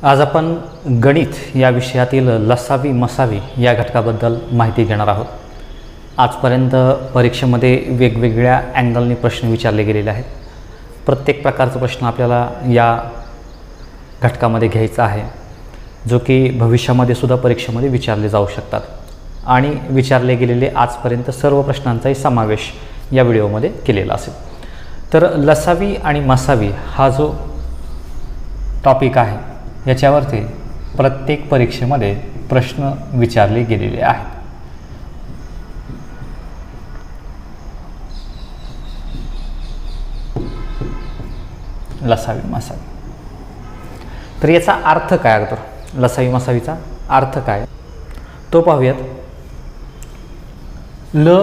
आज आपण गणित या विषयातील लसावी मसावी या घटकाबद्दल माहिती घेणार आहोत। आजपर्यंत परीक्षेमध्ये वेगवेगळ्या अँगलने प्रश्न विचारले गेलेले आहेत। प्रत्येक प्रकारचा प्रश्न आपल्याला या घटकामध्ये घ्यायचा आहे, जो की भविष्यामध्ये सुद्धा परीक्षेमध्ये विचारले जाऊ शकतात आणि विचारले गेलेले आजपर्यंत सर्व प्रश्नांचाही समावेश या व्हिडिओमध्ये केलेला असेल। तर लसावी आणि मसावी हा जो टॉपिक आहे याच्यावरती प्रत्येक परीक्षेमध्ये प्रश्न विचारले गेलेले आहेत। लसावी मसावी, तर याचा अर्थ काय अगोदर लसावी मसावीचा अर्थ काय तो पाहूयात। ल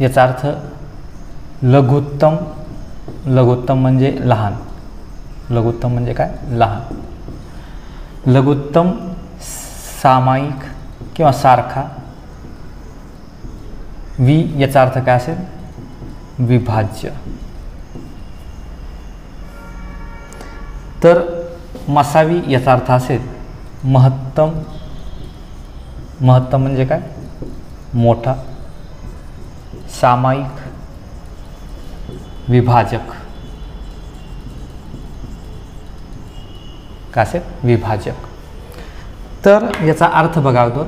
याचा अर्थ लघुत्तम, लघुत्तम म्हणजे लहान, लघुत्तम म्हणजे काय लहान, लघुत्तम सामायिक किंवा सारखा। वि याचा अर्थ काय असेल विभाज्य। तर मसावी याचा अर्थ असेल महत्तम, महत्तम म्हणजे काय मोठा, सामायिक विभाजक, काय असेल विभाजक। तर याचा अर्थ बघा तो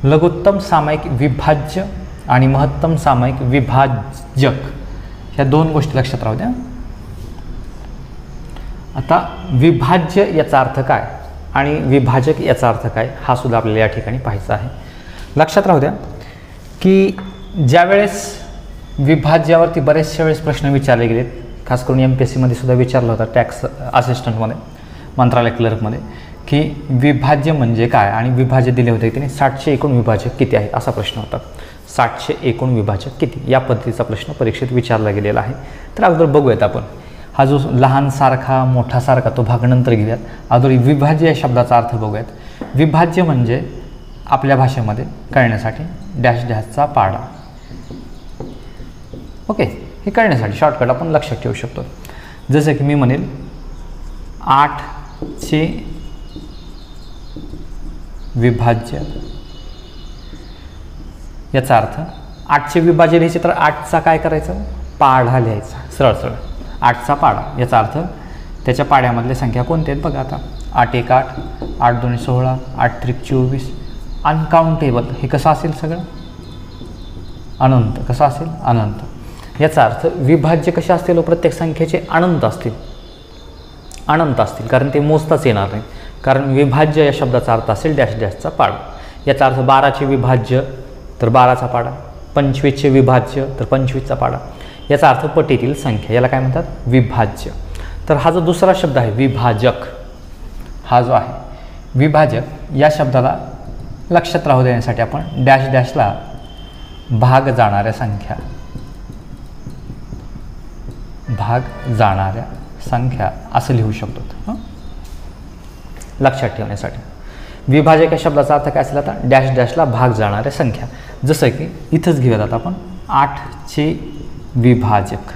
लघुत्तम सामायिक विभाज्य आणि महत्तम सामायिक विभाजक ह्या दोन गोष्टी लक्षात राहू द्या। आता विभाज्य याचा अर्थ काय आणि विभाजक याचा अर्थ काय हा सुद्धा आपल्याला या ठिकाणी पाहायचा आहे। लक्षात राहू द्या की ज्यावेळेस विभाज्यावरती बरेचशा वेळेस प्रश्न विचारले गेलेत, खास करून MPSC मध्ये सुद्धा विचारला होता टॅक्स असिस्टंटमध्ये, मंत्रालय क्लर्कमध्ये, की विभाज्य म्हणजे काय आणि विभाज्य दिले होते त्याने 60चे एकूण विभाजक किती आहेत असा प्रश्न होता। 60चे एकूण विभाजक किती या पद्धतीचा प्रश्न परीक्षेत विचारला गेलेला आहे। तर अगोदर बघूयात आपण हा जो लहान सारखा मोठा सारखा तो भाग नंतर घेऊयात। अगोदर विभाज्य या शब्दाचा अर्थ बघूयात। विभाज्य म्हणजे आपल्या भाषेमध्ये कळण्यासाठी डॅश डॅशचा पाडा। ओके, हे कळण्यासाठी शॉर्टकट आपण लक्षात ठेवू शकतो। जसं की मी म्हणेल 8चे विभाज्य, याचा अर्थ 8चे विभाज्य लिहायचे तर 8चा काय करायचं पाढा लिहायचा, सरळ सरळ 8चा पाढा। याचा अर्थ त्याच्या पाड्यामधल्या संख्या कोणत्या आहेत बघा। आता 8 1 8, 8 2 16, 8 3 24, अनकाउंटेबल। हे कसं असेल सगळं अनंत, कसं असेल अनंत। याचा अर्थ विभाज्य कसे असतील प्रत्येक संख्येचे अनंत असतील, अनंत असतील, कारण ते मोजताच येणार नाही, कारण विभाज्य या शब्दाचा अर्थ असेल डॅश डॅशचा पाडा। याचा अर्थ 12चे विभाज्य तर 12चा पाडा, 25चे विभाज्य तर 25चा पाडा। याचा अर्थ पटीतील संख्या, याला काय म्हणतात विभाज्य। तर हा जो दुसरा शब्द आहे विभाजक, हा जो आहे विभाजक या शब्दाला लक्षात राहू देण्यासाठी आपण डॅश डॅशला भाग जाणाऱ्या संख्या, भाग जाणाऱ्या संख्या असं लिहू शकतो लक्षात ठेवण्यासाठी। विभाजक या शब्दाचा अर्थ काय असेल आता डॅश डॅशला भाग जाणाऱ्या संख्या। जसं की इथंच घेऊयात आता आपण 8चे विभाजक,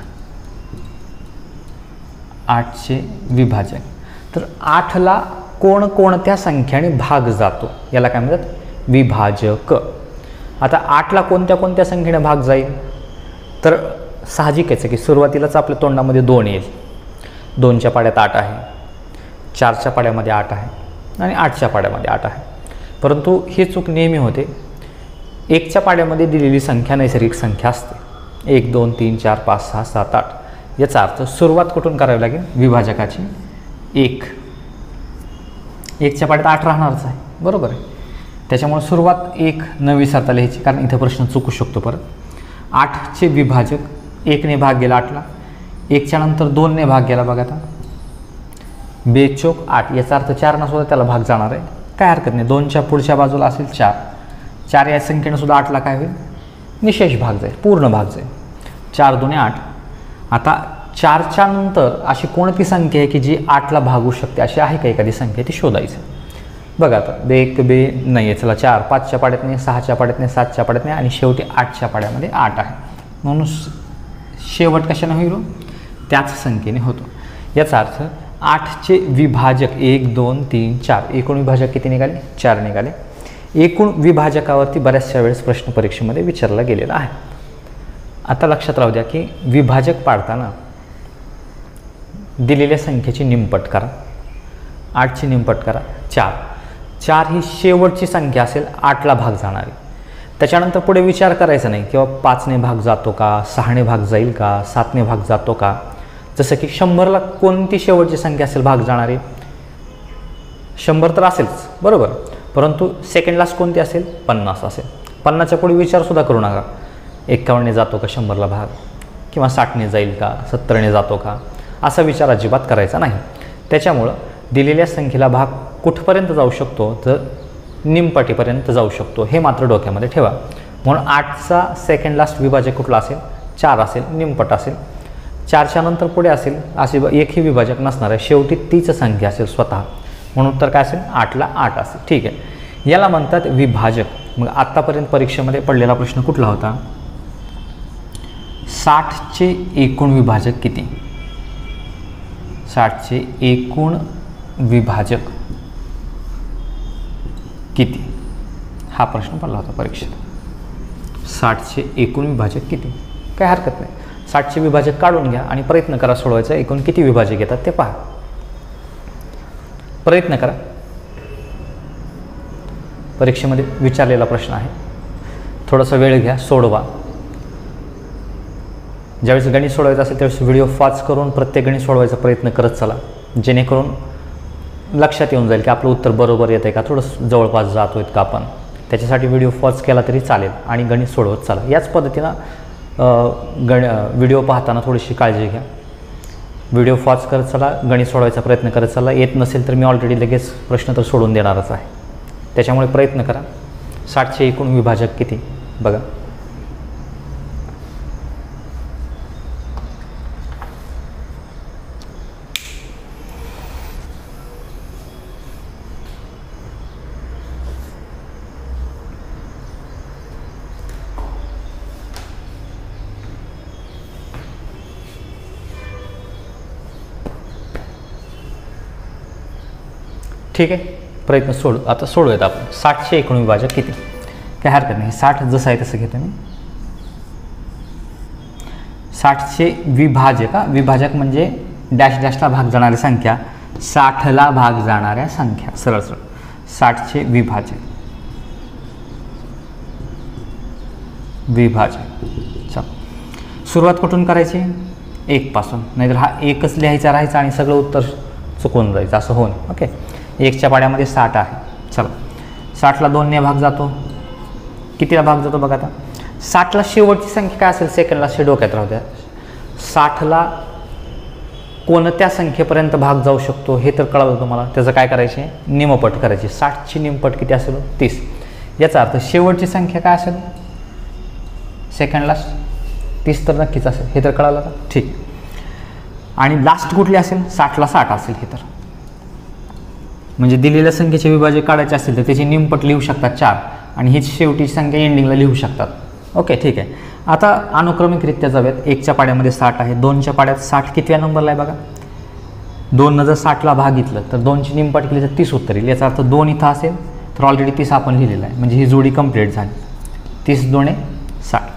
8चे विभाजक। तर 8ला कोणकोणत्या संख्याने भाग जातो याला काय म्हणतात विभाजक। आता 8ला कोणत्या कोणत्या संख्येने भाग जाईल तर साहजिकच आहे की सुरुवातीलाच आपल्या तोंडामध्ये 2 येईल। 2च्या पाड्यात 8 आहे, 4च्या पाड्यामध्ये 8 आहे आणि 8च्या पाड्यामध्ये 8 आहे। परंतु ही चूक नेहमी होते, 1च्या पाड्यामध्ये दिलेली संख्या नैसर्गिक संख्या असते, 1 2 3 4 5 6 7 8। याचा अर्थ सुरुवात कुठून करावी लागेल विभाजकाची 1, 1च्या पाड्यात 8 राहणारच आहे, बरोबर आहे। त्याच्यामुळे सुरुवात 1 न विसरता लिहायची, कारण इथं प्रश्न चुकू शकतो परत। 8चे विभाजक 1ने भाग गेला 8ला, 1च्या नंतर 2ने भाग गेला बघा। आता 2 चौक 8, याचा अर्थ 4 सुद्धा त्याला भाग जाणार आहे, काय हरकत नाही। 2च्या पुढच्या बाजूला असेल 4, 4 या संख्येनं सुद्धा 8ला काय होईल निशेष भाग जाईल, पूर्ण भाग जाईल। 4 2 8। आता 4च्या नंतर अशी कोणती संख्या आहे की जी 8ला भागू शकते, अशी आहे का एखादी संख्या, ती शोधायचं। बघा आता 1 2 नाही आहे, चला 4, 5च्या पाड्यात नाही, 6च्या पाड्यात नाही, 7च्या पाड्यात नाही आणि शेवटी 8च्या पाड्यामध्ये 8 आहे, म्हणून शेवट कशाने होईल त्याच संख्येने होतो। याचा अर्थ 8चे विभाजक 1 2 3 4 एकूण विभाजक किती निघाले 4 निघाले. एकूण विभाजकावरती बऱ्याचशा वेळेस प्रश्न परीक्षेमध्ये विचारला गेलेला आहे. आता लक्षात राहू द्या की विभाजक पाडताना दिलेल्या संख्येची निमपट करा. 8ची निमपट करा 4. 4 ही शेवटची संख्या असेल 8ला भाग जाणारी. त्याच्यानंतर पुढे विचार करायचा नाही किंवा 5ने भाग जातो का, 6ने भाग जाईल का, 7ने भाग जातो का. जसं की 100ला कोणती शेवटची संख्या असेल भाग जाणारी 100 तर असेलच बरोबर, परंतु सेकंड लास्ट कोणती असेल 50 असेल. 50च्या पुढे विचारसुद्धा करू नका 51ने जातो का 100ला भाग, किंवा 60ने जाईल का, 70ने जातो का, असा विचार अजिबात करायचा नाही. त्याच्यामुळं दिलेल्या संख्येला भाग कुठपर्यंत जाऊ शकतो तर निमपटीपर्यंत जाऊ शकतो, हे मात्र डोक्यामध्ये ठेवा. म्हणून 8चा सेकंड लास्ट विभाजक कुठला असेल 4 असेल, निमपट असेल. 4च्या नंतर पुढे असेल असे एकही विभाजक नसणार आहे, शेवटी तीच संख्या असेल स्वतः, म्हणून तर काय असेल 8ला 8 असेल. ठीक आहे, याला म्हणतात विभाजक. मग आत्तापर्यंत परीक्षेमध्ये पडलेला प्रश्न कुठला होता, 60चे एकूण विभाजक किती, 60चे एकूण विभाजक किती, हा प्रश्न पडला होता परीक्षेत. 60चे एकूण विभाजक किती, काय हरकत नाही, 60चे विभाजक काढून घ्या आणि प्रयत्न करा सोडवायचा. एकूण किती विभाजक येतात ते पहा, प्रयत्न करा. परीक्षेमध्ये विचारलेला प्रश्न आहे, थोडासा वेळ घ्या, सोडवा. ज्यावेळेस गणित सोडवायचं असेल त्यावेळेस व्हिडिओ पॉज करून प्रत्येक गणित सोडवायचा प्रयत्न करत चला, जेणेकरून लक्षात येऊन जाईल की आपलं उत्तर बरोबर येतं आहे का, थोडंसं जवळपास जातो आहेत का आपण. त्याच्यासाठी व्हिडिओ पॉज केला तरी चालेल आणि गणित सोडवत चला. याच पद्धतीनं व्हिडिओ पाहताना थोडीशी काळजी घ्या. व्हिडिओ पॉज करत चला, गणित सोडवायचा प्रयत्न करत चला. येत नसेल तर मी ऑलरेडी लगेच प्रश्न तर सोडून देणारच आहे, त्याच्यामुळे प्रयत्न करा. 60चे एकूण विभाजक किती बघा. ठीक आहे, प्रयत्न आता सोडूयात आपण. 60चे एकूण विभाजक किती, काय हरकत नाही. 60 जसं आहे तसं घेतो मी. 60चे विभाजक, विभाजक म्हणजे डॅश डॅशला भाग जाणारी संख्या, 60ला भाग जाणाऱ्या संख्या, सरळ सरळ. 60चे विभाजक चल, सुरुवात कुठून करायची 1 पासून, नाहीतर हा 1च लिहायचा राहायचा आणि सगळं उत्तर चुकून जायचं, असं होऊन. ओके, 1च्या पाड्यामध्ये 60 आहे. चला, 60ला 2ने भाग जातो, कितीला भाग जातो बघा. आता 60ला शेवटची संख्या काय असेल सेकंडला हे डोक्यात राहू द्या. 60ला कोणत्या संख्येपर्यंत भाग जाऊ शकतो हे तर कळलं तुम्हाला. त्याचं काय करायचे, निमपट करायची. 60ची निमपट किती असेल 30. याचा अर्थ शेवटची संख्या काय असेल सेकंडला 30 तर नक्कीच असेल, हे तर कळालं का. ठीक, आणि लास्ट कुठली असेल 60ला 60 असेल. हे तर म्हणजे दिलेल्या संख्येचे विभाजक काढायचे असेल तर त्याची निमपट लिहू शकतात 4 आणि हीच शेवटी संख्या एंडिंगला लिहू शकतात. ओके, ठीक आहे. आता अनुक्रमिकरित्या जाऊयात. 1च्या पाड्यामध्ये 60 आहे, 2च्या पाड्यात 60 कितव्या नंबरला आहे बघा. 2 जर 60ला भाग घेतलं तर 2ची निमपट केली तर 30 उत्तर येईल. याचा अर्थ 2 इथं असेल तर ऑलरेडी 30 आपण लिहिलेला आहे, म्हणजे ही जोडी कंप्लीट झाली. 30 2 60.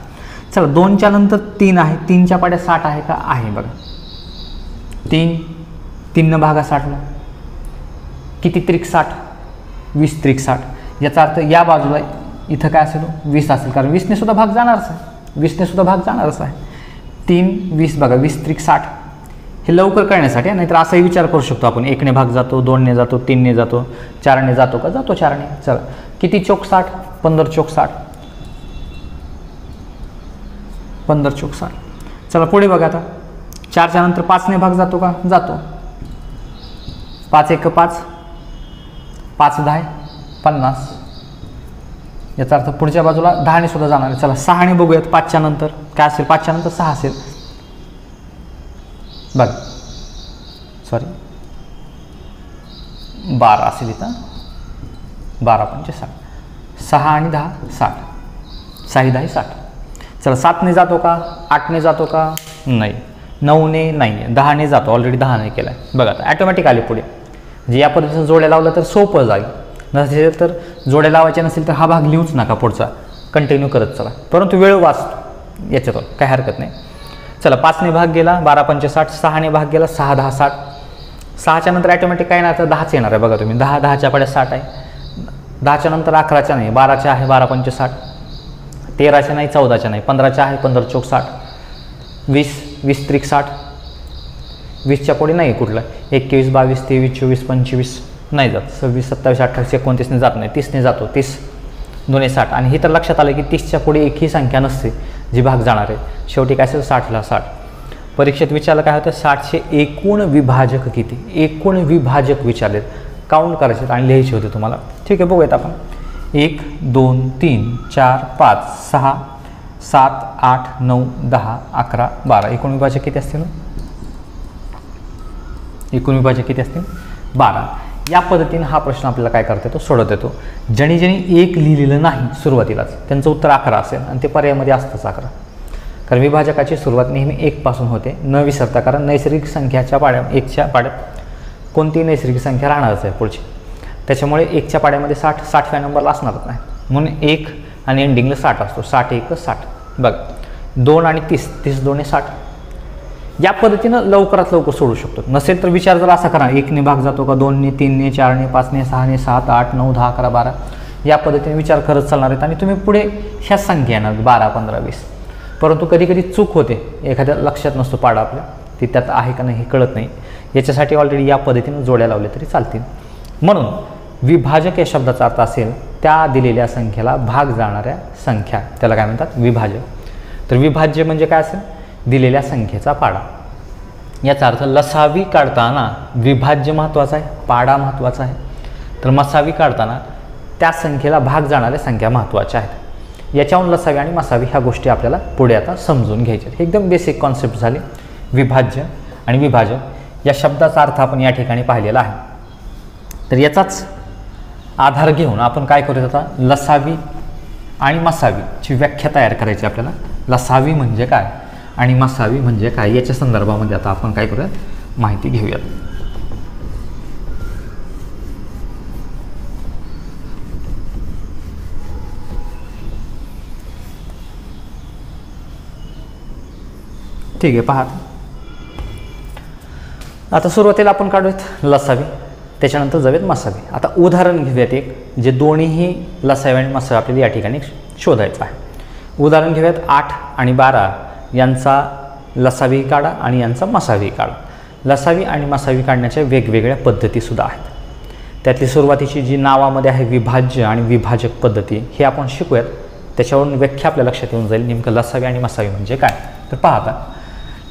चला, 2च्या नंतर 3 आहे, 3च्या पाड्यात 60 आहे का, आहे बघा. 3 भागा 60ला किती त्रिक 60, 20 त्रिक 60. याचा अर्थ या बाजूला इथं काय असेल 20 असेल, कारण 20ने सुद्धा भाग जाणारच आहे, 20ने सुद्धा भाग जाणारच आहे. 3 20 बघा, 20 त्रिक 60. हे लवकर कळण्यासाठी, नाहीतर असाही विचार करू शकतो आपण, 1ने भाग जातो, 2ने जातो, 3ने जातो, 4ने जातो का, जातो 4ने. चला, किती चौक 60, 15 चौक 60, 15 चौक 60. चला पुढे बघा. आता 4च्या नंतर 5ने भाग जातो का, जातो. 5 1 5, 5 10 50. याचा अर्थ पुढच्या बाजूला 10ने सुद्धा जाणार आहे. चला 6ने बघूयात. 5च्या नंतर काय असेल, 5च्या नंतर 6 असेल बघा, सॉरी 12 असेल इथं. 12 5 60, 6 आणि 10 60, 6 10 60. चला 7ने जातो का, 8ने जातो का, नाही. 9ने नाही, 10ने जातो, ऑलरेडी 10ने केला आहे. बघा आता ॲटोमॅटिक आले पुढे. म्हणजे या पद्धतीनं जोड्या लावलं तर सोपं जाईल. नसेल तर जोड्या लावायचे नसेल तर हा भाग लिहूच नका, पुढचा कंटिन्यू करत चला, परंतु वेळ वाचतो याच्यातून, काय हरकत नाही. चला 5ने भाग गेला, 12 पंचे 60. 6ने भाग गेला, 6 10 60. 6च्या नंतर ॲटोमॅटिक काय नाही तर 10च येणार आहे. बघा तुम्ही 10 10च्या पाड्या 60 आहे. 10च्या नंतर 11च्या नाही, 12च्या आहे, 12 पंचे 60. 13च्या नाही, 14च्या नाही, 15च्या आहे, 15 चौक 60. 20 20 त्रिक 60. 20च्या पुढे नाही कुठलं. 21 22 23 24 25 नाही जात. 26 27 28 29ने जात नाही. 30ने जातो, 30 2ने 60. आणि हे तर लक्षात आलं की 30च्या पुढे एकही संख्या नसते जी भाग जाणार आहे. शेवटी काय असेल 60ला 60. परीक्षेत विचारलं काय होतं, 60चे एकूण विभाजक किती, एकूण विभाजक विचारलेत, काउंट करायचे आणि लिहायचे होते तुम्हाला. ठीक आहे, बघूयात आपण. 1 2 3 4 5 6 7 8 9 10 11 12. एकूण विभाजक किती असतील, एकूण विभाजक किती असतील 12. या पद्धतीने हा प्रश्न आपल्याला काय करता येतो, सोडवता येतो. ज्यांनी ज्यांनी 1 लिहिलेलं नाही सुरुवातीलाच त्यांचं उत्तर 11 असेल आणि ते पर्यायामध्ये असतंच 11. कारण विभाजकाची सुरुवात नेहमी 1 पासून होते, न विसरता. कारण नैसर्गिक संख्याच्या पाड्या 1च्या पाड्यात कोणतीही नैसर्गिक संख्या राहणारच आहे पुढची. त्याच्यामुळे 1च्या पाड्यामध्ये 60 60व्या नंबरला असणारच नाही, म्हणून 1 आणि एंडिंगला 60 असतो. 60 1 60. बघ 2 आणि 30 30 2ने 60. या पद्धतीनं लवकरात लवकर सोडू शकतो. नसेल तर विचार जर असा करा, 1ने भाग जातो का, 2ने 3ने 4ने 5ने 6ने 7 8 9 10 11 12. या पद्धतीने विचार करत चालणार आहेत आणि तुम्ही पुढे ह्याच संख्या येणार 12 15 20. परंतु कधी कधी चूक होते, एखाद्या लक्षात नसतो पाडा आपल्या, ती त्यात आहे का नाही हे कळत नाही. याच्यासाठी ऑलरेडी या पद्धतीने जोड्या लावल्या तरी चालतील. म्हणून विभाजक या शब्दाचा अर्थ असेल त्या दिलेल्या संख्येला भाग जाणाऱ्या संख्या, त्याला काय म्हणतात, विभाजक. तर विभाज्य म्हणजे काय असेल, दिलेल्या संख्येचा पाडा. याचा अर्थ लसावी काढताना विभाज्य महत्त्वाचा आहे, पाडा महत्त्वाचा आहे. तर मसावी काढताना त्या संख्येला भाग जाणाऱ्या संख्या महत्त्वाच्या आहेत. याच्याहून लसावी आणि मसावी ह्या गोष्टी आपल्याला पुढे आता समजून घ्यायच्या. एकदम बेसिक कॉन्सेप्ट झाले. विभाज्य आणि विभाजक या शब्दाचा अर्थ आपण या ठिकाणी पाहिलेला आहे. तर याचाच आधार घेऊन आपण काय करूया, आता लसावी आणि मसावीची व्याख्या तयार करायची आपल्याला. लसावी म्हणजे काय आणि मसावी म्हणजे काय याच्या संदर्भामध्ये आता आपण काय करूया, माहिती घेऊयात. ठीक आहे, पहा आता सुरुवातीला आपण काढूयात लसावी, त्याच्यानंतर जाऊयात मसावी. आता उदाहरण घेऊयात एक, जे दोन्हीही लसावी आणि मसावी आपल्याला या ठिकाणी शोधायचं आहे. उदाहरण घेऊयात 8 आणि 12 यांचा लसावी काढा आणि यांचा मसावी काढा. लसावी आणि मसावी काढण्याच्या वेगवेगळ्या पद्धतीसुद्धा आहेत. त्यातली सुरुवातीची जी नावामध्ये आहे विभाज्य आणि विभाजक पद्धती, हे आपण शिकूयात. त्याच्यावरून व्याख्या आपल्या लक्षात येऊन जाईल नेमकं लसावी आणि मसावी म्हणजे काय. तर पहा आता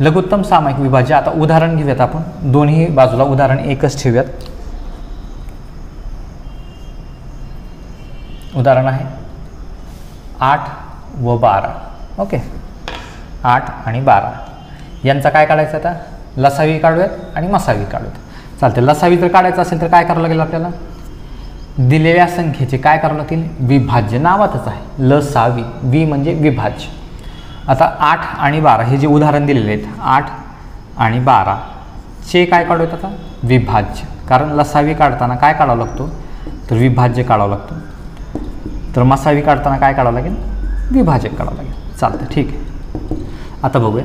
लघुत्तम सामायिक विभाज्य. आता उदाहरण घेऊयात आपण, दोन्ही बाजूला उदाहरण एकच ठेवूयात. उदाहरण आहे 8 व 12. ओके, 8 आणि 12 यांचा काय काढायचं, आता लसावी काढूयात आणि मसावी काढूयात. चालते. लसावी जर काढायचं असेल तर काय करावं लागेल आपल्याला, दिलेल्या संख्येचे काय करावं लागतील, विभाज्य. नावातच आहे लसावी, वि म्हणजे विभाज्य. आता 8 आणि 12 हे जे उदाहरण दिलेले आहेत, 8 आणि 12 चे काय काढूयात आता, विभाज्य. कारण लसावी काढताना काय काढावं लागतो, तर विभाज्य काढावं लागतो. तर मसावी काढताना काय काढावं लागेल, विभाजक काढावं लागेल. चालतं, ठीक आहे. आता बघूया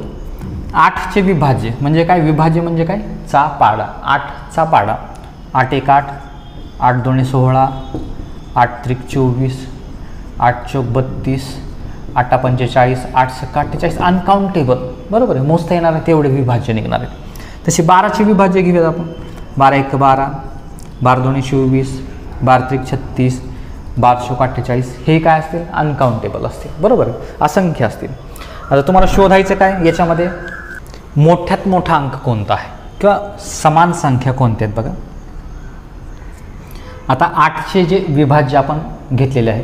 8चे विभाज्य म्हणजे काय, विभाज्य म्हणजे काय, चा पाडा. 8चा पाडा, 8 1 8, 8 2 16, 8 3 24, 8 4 32, 8 45, 8 6 48, अनकाउंटेबल. बरोबर आहे, मोजता येणार आहे तेवढे विभाज्य निघणार आहेत. तसे 12चे विभाज्य घेऊयात आपण. 12 1 12, 12 2 24, 12 3 36, 12 4 48. हे काय असतील, अनकाउंटेबल असतील. बरोबर आहे, असंख्य असतील. आता तुम्हाला शोधायचं काय, याच्यामध्ये मोठ्यात मोठा अंक कोणता आहे किंवा समान संख्या कोणत्या आहेत बघा. आता 8चे जे विभाज्य आपण घेतलेले आहे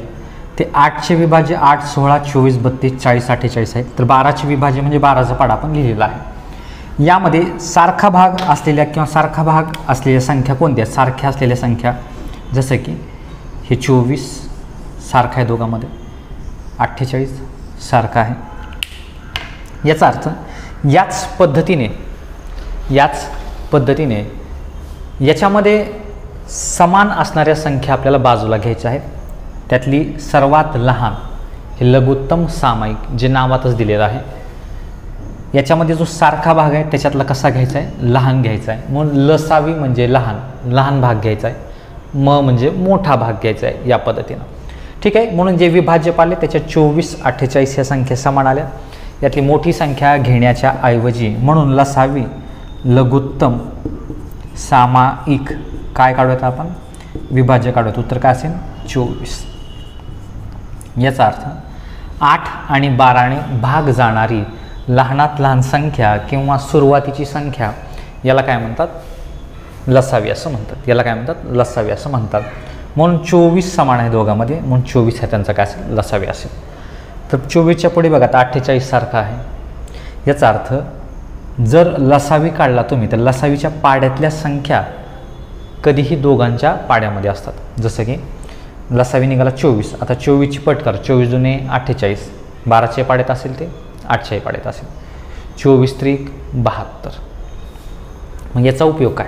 ते 8चे विभाज्य 8 16 24 32 40 48 आहेत. तर 12चे विभाज्य म्हणजे 12चा पाडा आपण लिहिलेला आहे. यामध्ये सारखा भाग असलेल्या किंवा सारखा भाग असलेल्या संख्या कोणत्या, सारख्या असलेल्या संख्या जसं की हे 24 सारखा आहे दोघांमध्ये, 48 सारखा आहे. याचा अर्थ याच पद्धतीने याच्यामध्ये समान असणाऱ्या संख्या आपल्याला बाजूला घ्यायच्या आहेत. त्यातली सर्वात लहान हे लघुत्तम सामायिक जे नावातच दिलेलं आहे. याच्यामध्ये जो सारखा भाग आहे त्याच्यातला कसा घ्यायचा आहे, लहान घ्यायचा आहे. म्हणून लसावी म्हणजे लहान भाग घ्यायचा आहे. म म्हणजे मोठा भाग घ्यायचा आहे या पद्धतीनं. ठीक आहे. म्हणून जे विभाज्य पाले त्याच्या 24, 48 या संख्या समान आल्या. यातली मोठी संख्या घेण्याच्या ऐवजी म्हणून लसावी लघुत्तम सामायिक काय काढूयात आपण, विभाज्य काढूयात. उत्तर काय असेल 24. याचा अर्थ 8 आणि 12ने भाग जाणारी लहानात लहान संख्या किंवा सुरुवातीची संख्या याला काय म्हणतात, लसावी असं म्हणतात. याला काय म्हणतात, लसावी असं म्हणतात. म्हणून 24 समान आहे दोघांमध्ये, म्हणून 24 हा त्यांचा काय असेल, लसावी असेल. तर 24च्या पुढे बघा आता 48 सारखा आहे. याचा अर्थ जर लसावी काढला तुम्ही तर लसावीच्या पाड्यातल्या संख्या कधीही दोघांच्या पाड्यामध्ये असतात. जसं की लसावी निघाला 24, आता 24ची पट कर, 24 दुने 48, 12च्या पाड्यात असेल ते 8च्याही पाड्यात असेल, 24 त्रिक 72. मग याचा उपयोग काय,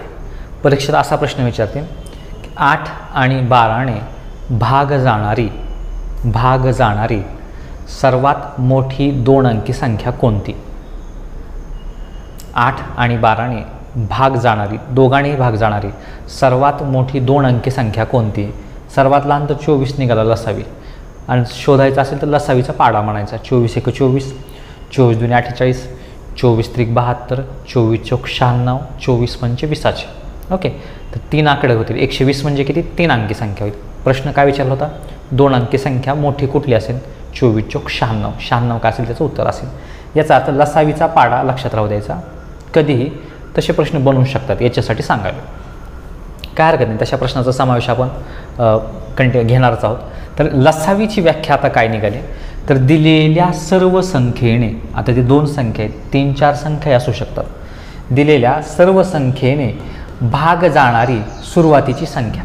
परीक्षेत असा प्रश्न विचारते की 8 आणि 12ने भाग जाणारी सर्वात मोठी 2 अंकी संख्या कोणती. 8 आणि 12ने दोघांनीही भाग जाणारी सर्वात मोठी 2 अंकी संख्या कोणती. सर्वात लहान तर 24 निघाला लसावी, आणि शोधायचं असेल तर लसावीचा पाडा म्हणायचा. 24 एक 24, 24 दुने 48, 24 त्रिक 72, 24 चौक 96, 24 पंचे 20. ओके. तर 3 आकडे होतील. 120 म्हणजे किती, 3 अंकी संख्या होईल. प्रश्न काय विचारला होता, 2 अंकी संख्या मोठी कुठली असेल, 24 चौक 96, 96 काय असेल त्याचं उत्तर असेल. याचा अर्थ लसावीचा पाडा लक्षात राहू द्यायचा. कधीही तसे प्रश्न बनवू शकतात, याच्यासाठी सांगावे काय हरकत नाही. तशा प्रश्नाचा समावेश आपण घेणारच आहोत. तर लसावीची व्याख्या आता काय निघाली, तर दिलेल्या सर्व संख्येने, आता ते 2 संख्या आहेत, 3, 4 संख्या असू शकतात. दिलेल्या सर्व संख्येने भाग जाणारी सुरुवातीची संख्या.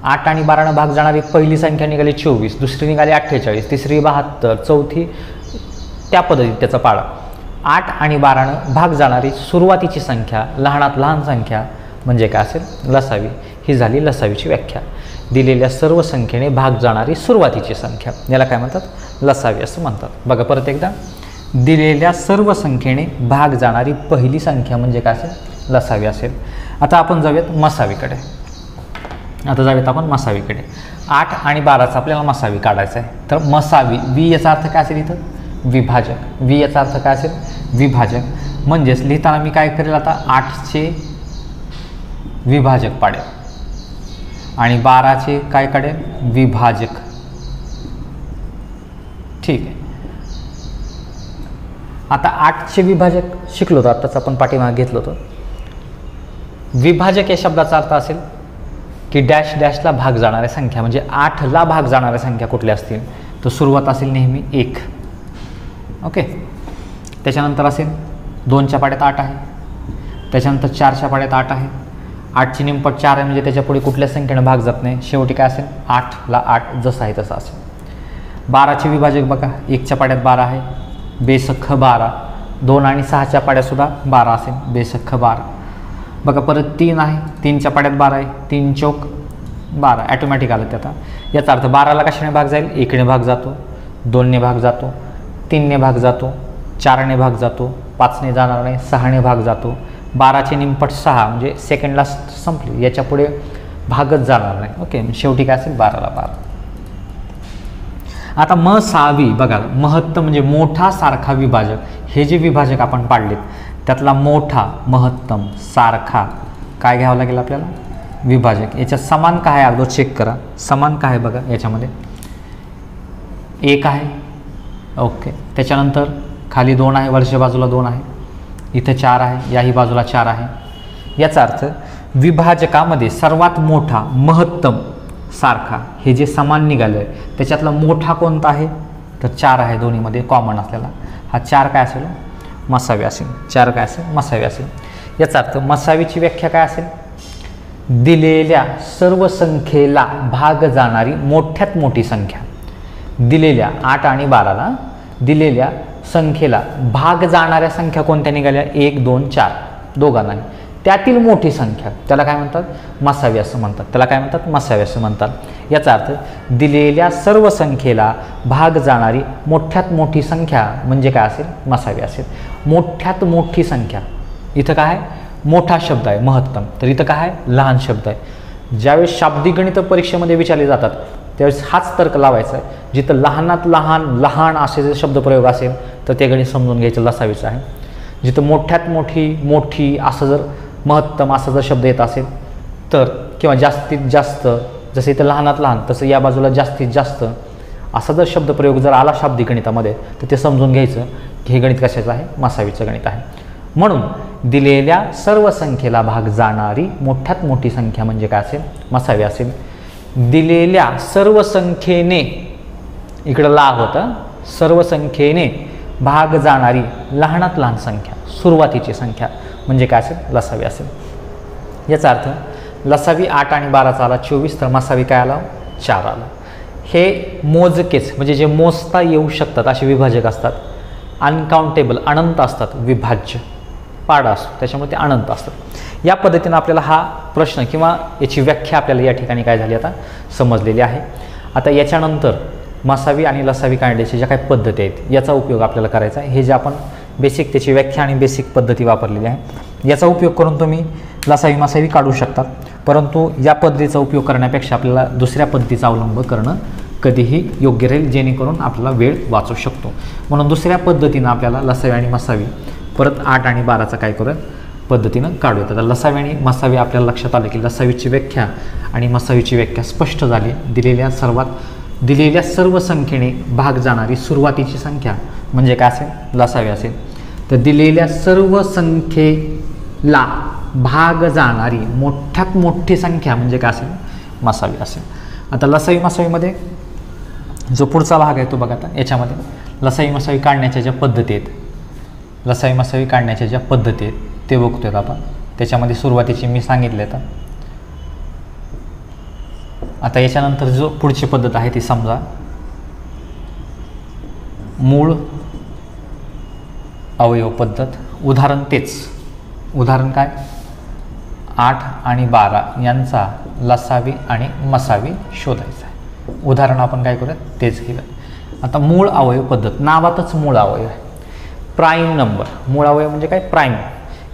8 आणि 12ने भाग जाणारी पहिली संख्या निघाली 24, दुसरी निघाली 48, तिसरी 72, चौथी त्या पद्धतीत त्याचा पाडा. 8 आणि 12ने भाग जाणारी सुरुवातीची संख्या, लहानात लहान संख्या म्हणजे काय असेल, लसावी. ही झाली लसावीची व्याख्या. दिलेल्या सर्व संख्येने भाग जाणारी सुरुवातीची संख्या याला काय म्हणतात, लसावी असं म्हणतात. बघा परत एकदा, दिलेल्या सर्व संख्येने भाग जाणारी पहिली संख्या म्हणजे काय असेल, लसावी असेल. आता आपण जाऊयात मसावीकडे. 8 आणि 12चा आपल्याला मसावी काढायचा आहे. तर मसावी, वी याचा अर्थ काय असेल इथं, विभाजक. वी याचा अर्थ काय असेल, विभाजक. म्हणजेच लिहिताना मी काय करेल, आता 8चे विभाजक पाडेल आणि 12चे काय काढेल, विभाजक. ठीक आहे. आता 8चे विभाजक शिकलो होतो, आत्ताच आपण पाठीमागे घेतलं होतं. विभाजक या शब्दाचा अर्थ असेल की डॅश डॅशला भाग जाणाऱ्या संख्या, म्हणजे 8ला भाग जाणाऱ्या संख्या कुठल्या असतील, तर सुरुवात असेल नेहमी 1. ओके. त्याच्यानंतर असेल 2च्या पाड्यात 8 आहे, त्याच्यानंतर 4च्या पाड्यात 8 आहे, 8ची निमपट 4 आहे, म्हणजे त्याच्या पुढे कुठल्या संख्येने भाग जात नाही. शेवटी काय असेल, 8ला 8 जसं आहे तसं असेल. 12चे विभाजक बघा, 1च्या पाड्यात 12 आहे, बेसख्ख 12. 2 आणि 6च्या पाड्यातसुद्धा 12 असेल, बेसख्ख 12. बघा परत 3 आहे, 3च्या पाड्यात 12 आहे, 3 चौक 12. ॲटोमॅटिक आलं ते. आता याचा अर्थ 12ला कशाने भाग जाईल, 1ने भाग जातो, 2ने भाग जातो, 3ने भाग जातो, 4ने भाग जातो, 5ने जाणार नाही, 6ने भाग जातो. 12चे निमपट 6 म्हणजे सेकंडला संपली, याच्या पुढे भागच जाणार नाही. ओके. शेवटी काय असेल, 12ला 12. आता मसावी बघा, महत्तम म्हणजे मोठा सारखा विभाजक. हे जे विभाजक आपण पाडलेत त्यातला मोठा, महत्तम, सारखा काय घ्यावं लागेल आपल्याला, विभाजक. याच्यात समान काय आहे अगोदर चेक करा. समान काय आहे बघा, याच्यामध्ये 1 आहे. ओके. त्याच्यानंतर खाली 2 आहे, वरच्या बाजूला 2 आहे, इथे 4 आहे, याही बाजूला 4 आहे. याचा अर्थ विभाजकामध्ये सर्वात मोठा, महत्तम, सारखा हे जे समान निघालं आहे त्याच्यातला मोठा कोणता आहे, तर 4 आहे. दोन्हीमध्ये कॉमन असलेला हा 4 काय असेल, मसावी असेल. 4 काय असेल, मसावी असेल. याचा अर्थ मसावीची व्याख्या काय असेल, दिलेल्या सर्व संख्येला भाग जाणारी मोठ्यात मोठी संख्या. दिलेल्या 8 आणि 12ला दिलेल्या संख्येला भाग जाणाऱ्या संख्या कोणत्या निघाल्या? 1 2 4 दोघांना. त्यातील मोठी संख्या त्याला काय म्हणतात? मसावी असं म्हणतात. त्याला काय म्हणतात? मसावी असं म्हणतात. याचा अर्थ दिलेल्या सर्व संख्येला भाग जाणारी मोठ्यात मोठी संख्या म्हणजे काय असेल? मसावी असेल. मोठ्यात मोठी संख्या, इथं काय आहे? मोठा शब्द आहे महत्तम, तर इथं काय आहे? लहान शब्द आहे. ज्यावेळेस शाब्दिक गणित परीक्षेमध्ये विचारले जातात त्यावेळेस हाच तर्क लावायचा आहे. जिथं लहानात लहान लहान असे जर शब्दप्रयोग असेल तर ते गणित समजून घ्यायचं लसावीचं आहे. जिथं मोठ्यात मोठी मोठी असं जर महत्तम असा जर शब्द येत असेल तर, किंवा जास्तीत जास्त, जसं इथं लहानात लहान तसं या बाजूला जास्तीत जास्त असा जर शब्दप्रयोग जर आला शाब्दिक गणितामध्ये तर ते समजून घ्यायचं की हे गणित कशाचं आहे? मसावीचं गणित आहे. म्हणून दिलेल्या सर्व संख्येला भाग जाणारी मोठ्यात मोठी संख्या म्हणजे काय असेल? मसावी असेल. दिलेल्या सर्व संख्येने, इकडं ला होता, सर्व संख्येने भाग जाणारी लहानात लहान संख्या, सुरुवातीची संख्या म्हणजे काय असेल? लसावी असेल. याचा अर्थ लसावी 8 आणि 12चा आला 24, तर मसावी काय आला? 4 आला. हे मोजकेच म्हणजे जे मोजता येऊ शकतात असे विभाजक असतात. अनकाउंटेबल अनंत असतात, विभाज्य पाडा असतो त्याच्यामुळे ते अनंत असतात. या पद्धतीनं आपल्याला हा प्रश्न किंवा याची व्याख्या आपल्याला या ठिकाणी काय झाली आता समजलेली आहे. आता याच्यानंतर मसावी आणि लसावी काढण्याच्या ज्या काही पद्धती आहेत याचा उपयोग आपल्याला करायचा आहे. हे जे आपण बेसिक त्याची व्याख्या आणि बेसिक पद्धती वापरलेली आहे याचा उपयोग करून तुम्ही लसावी मसावी काढू शकतात. परंतु या पद्धतीचा उपयोग करण्यापेक्षा आपल्याला दुसऱ्या पद्धतीचा अवलंब करणं कधीही योग्य राहील, जेणेकरून आपल्याला वेळ वाचू शकतो. म्हणून दुसऱ्या पद्धतीनं आपल्याला लसावी आणि मसावी परत 8 आणि 12चा काय करूयात? पद्धतीनं काढूयात. आता लसावी आणि मसावी आपल्याला लक्षात आलं की लसावीची व्याख्या आणि मसावीची व्याख्या स्पष्ट झाली. दिलेल्या सर्व संख्येने भाग जाणारी सुरुवातीची संख्या म्हणजे काय असेल? लसावी असेल. तर दिलेल्या सर्व संख्येला भाग जाणारी मोठ्यात मोठी संख्या म्हणजे काय असेल? मसावी असेल. आता लसावी मसावीमध्ये जो पुढचा भाग आहे तो बघा. आता याच्यामध्ये लसावी मसावी काढण्याच्या ज्या पद्धती आहेत, लसावी मसावी काढण्याच्या ज्या पद्धती आहेत ते बघतोय आपण. त्याच्यामध्ये सुरुवातीची मी सांगितले. आता याच्यानंतर जो पुढची पद्धत आहे ती समजा मूळ अवयव पद्धत. उदाहरण तेच, उदाहरण काय? 8 आणि 12 यांचा लसावी आणि मसावी शोधायचा आहे. उदाहरण आपण काय करूयात? तेच घेऊयात. आता मूळ अवयव पद्धत, नावातच मूळ अवयव आहे. प्राईम नंबर, मूळ अवयव म्हणजे काय? प्राईम.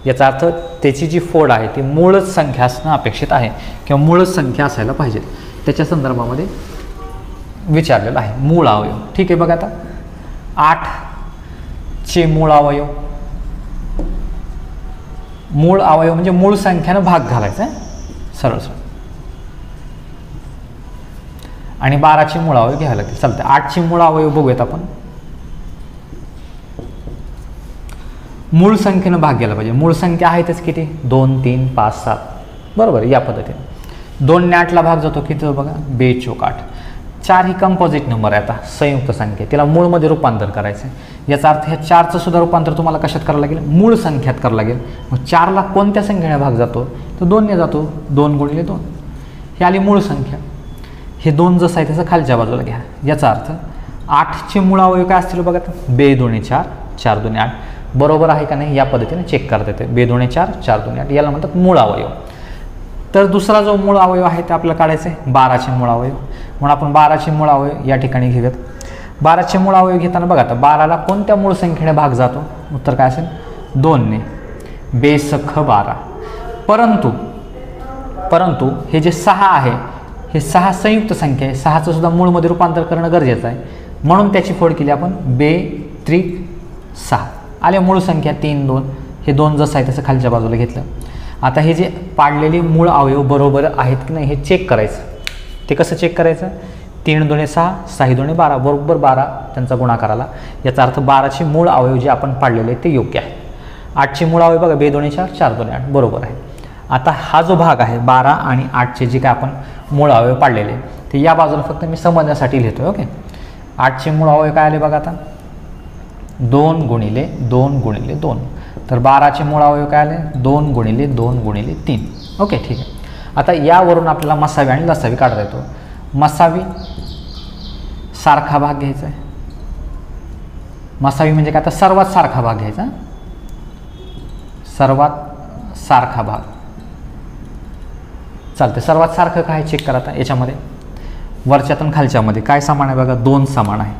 याचा अर्थ त्याची जी फोड आहे ती मूळच संख्या असणं अपेक्षित आहे किंवा मूळच संख्या असायला पाहिजे. त्याच्या संदर्भामध्ये विचारलेलं आहे मूळ अवयव. ठीक आहे बघा. आता 8चे मूळ अवयव, मूळ अवयव म्हणजे मूळ संख्यानं भाग घालायचा आहे सरळ सरळ. आणि 12चे मूळ अवयव घ्यावे लागतील. चालते. 8चे मूळ अवयव बघूयात आपण. मूळ संख्येनं भाग घ्यायला पाहिजे. मूळ संख्या आहेतच किती? 2 3 5 7 बरोबर. या पद्धतीने 2 ने 8ला भाग जातो किती? बघा 2 चौक 8. 4 ही कंपोजिट नंबर आहे. आता संयुक्त संख्या, तिला मूळमध्ये रूपांतर करायचं आहे. याचा अर्थ ह्या 4चं सुद्धा रूपांतर तुम्हाला कशात करावं लागेल? मूळ संख्यात करावं लागेल. मग 4ला कोणत्या संख्येने भाग जातो? तर 2 ने जातो. 2 गुणिले 2 ही आली मूळ संख्या. हे 2 जसं आहे त्याचं खालच्या बाजूला घ्या. याचा अर्थ 8चे मूळ अवयव काय असतील बघा. 2 2 4 4 2 8 बरोबर आहे का नाही या पद्धतीने चेक करता येते. 2 2 4 4 2 8 याला म्हणतात मूळ अवयव. तर दुसरा जो मूळ अवयव आहे ते आपल्याला काढायचं आहे 12चे मूळ अवयव. म्हणून आपण 12चे मूळ अवयव या ठिकाणी घेऊयात. 12चे मूळ अवयव घेताना बघा. आता 12ला कोणत्या मूळ संख्येने भाग जातो? उत्तर काय असेल? 2 ने. बेसख 12. परंतु हे जे 6 आहे हे 6 संयुक्त संख्या आहे. 6चं सुद्धा मूळमध्ये रूपांतर करणं गरजेचं आहे. म्हणून त्याची फोड केली आपण 2 त्रिक 6 आले. मूळ संख्या 3 2. हे 2 जसं आहे तसं खालच्या बाजूला घेतलं. आता हे जे पाडलेले मूळ अवयव बरोबर आहेत की नाही हे चेक करायचं. ते कसं चेक करायचं? 3 2 6 6 2 12 बरोबर 12 त्यांचा गुणाकार आला. याचा अर्थ 12चे मूळ अवयव जे आपण पाडलेले ते योग्य आहे. 8चे मूळ अवयव बघा 2 2 4 4 2 8 बरोबर आहे. आता हा जो भाग आहे 12 आणि 8चे जे काय आपण मूळ अवयव पाडलेले ते या बाजूला फक्त मी समजण्यासाठी लिहितोय. ओके. 8चे मूळ अवयव काय आले बघा. आता 2 गुणिले 2 गुणिले 2. तर 12चे मूळ अवयव काय आले? 2 गुणिले 2 गुणिले 3. ओके ठीक आहे. आता यावरून आपल्याला मसावी आणि लसावी काढता येतो. मसावी सारखा भाग घ्यायचा आहे. मसावी म्हणजे काय, आता सर्वात सारखा भाग घ्यायचा, सर्वात सारखा भाग चालते. सर्वात सारखं काय चेक करा आता याच्यामध्ये, वरच्यातून खालच्यामध्ये काय समान आहे बघा, 2 समान आहे.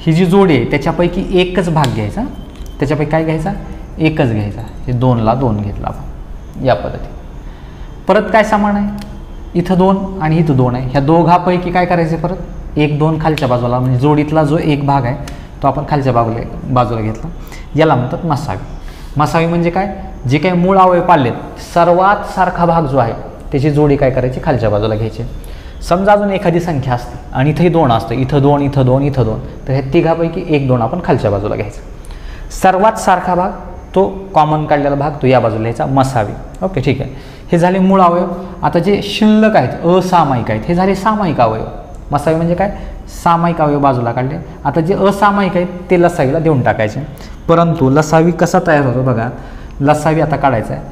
ही जी जोडी आहे त्याच्यापैकी एकच भाग घ्यायचा, त्याच्यापैकी काय घ्यायचा, एकच घ्यायचा. हे 2ला 2 घेतला आपण या पद्धतीने. परत काय समान आहे, इथं 2 आणि इथं 2 आहे. ह्या दोघापैकी काय करायचे, परत 1 2 खालच्या बाजूला, म्हणजे जोडीतला जो एक भाग आहे तो आपण खालच्या बाजूला घेतला. याला म्हणतात मसावी. मसावी म्हणजे काय, जे काही मूळ अवयव पाळलेत सर्वात सारखा भाग जो आहे त्याची जोडी काय करायची, खालच्या बाजूला घ्यायची. समजा अजून एखादी संख्या असते आणि इथंही 2 असतं, इथं 2 इथं 2 इथं 2, तर ह्या तिघापैकी 1 2 आपण खालच्या बाजूला घ्यायचा. सर्वात सारखा भाग तो कॉमन काढलेला भाग तो या बाजूला घ्यायचा, मसावी. ओके ठीक आहे. हे झाले मूळ अवयव. आता जे शिल्लक आहेत असामायिक आहेत हे झाले सामायिक अवयव. मसावी म्हणजे काय, सामायिक अवयव बाजूला काढले. आता जे असामायिक आहेत ते लसावीला देऊन टाकायचे. परंतु लसावी कसा तयार होतो बघा, लसावी आता काढायचा आहे.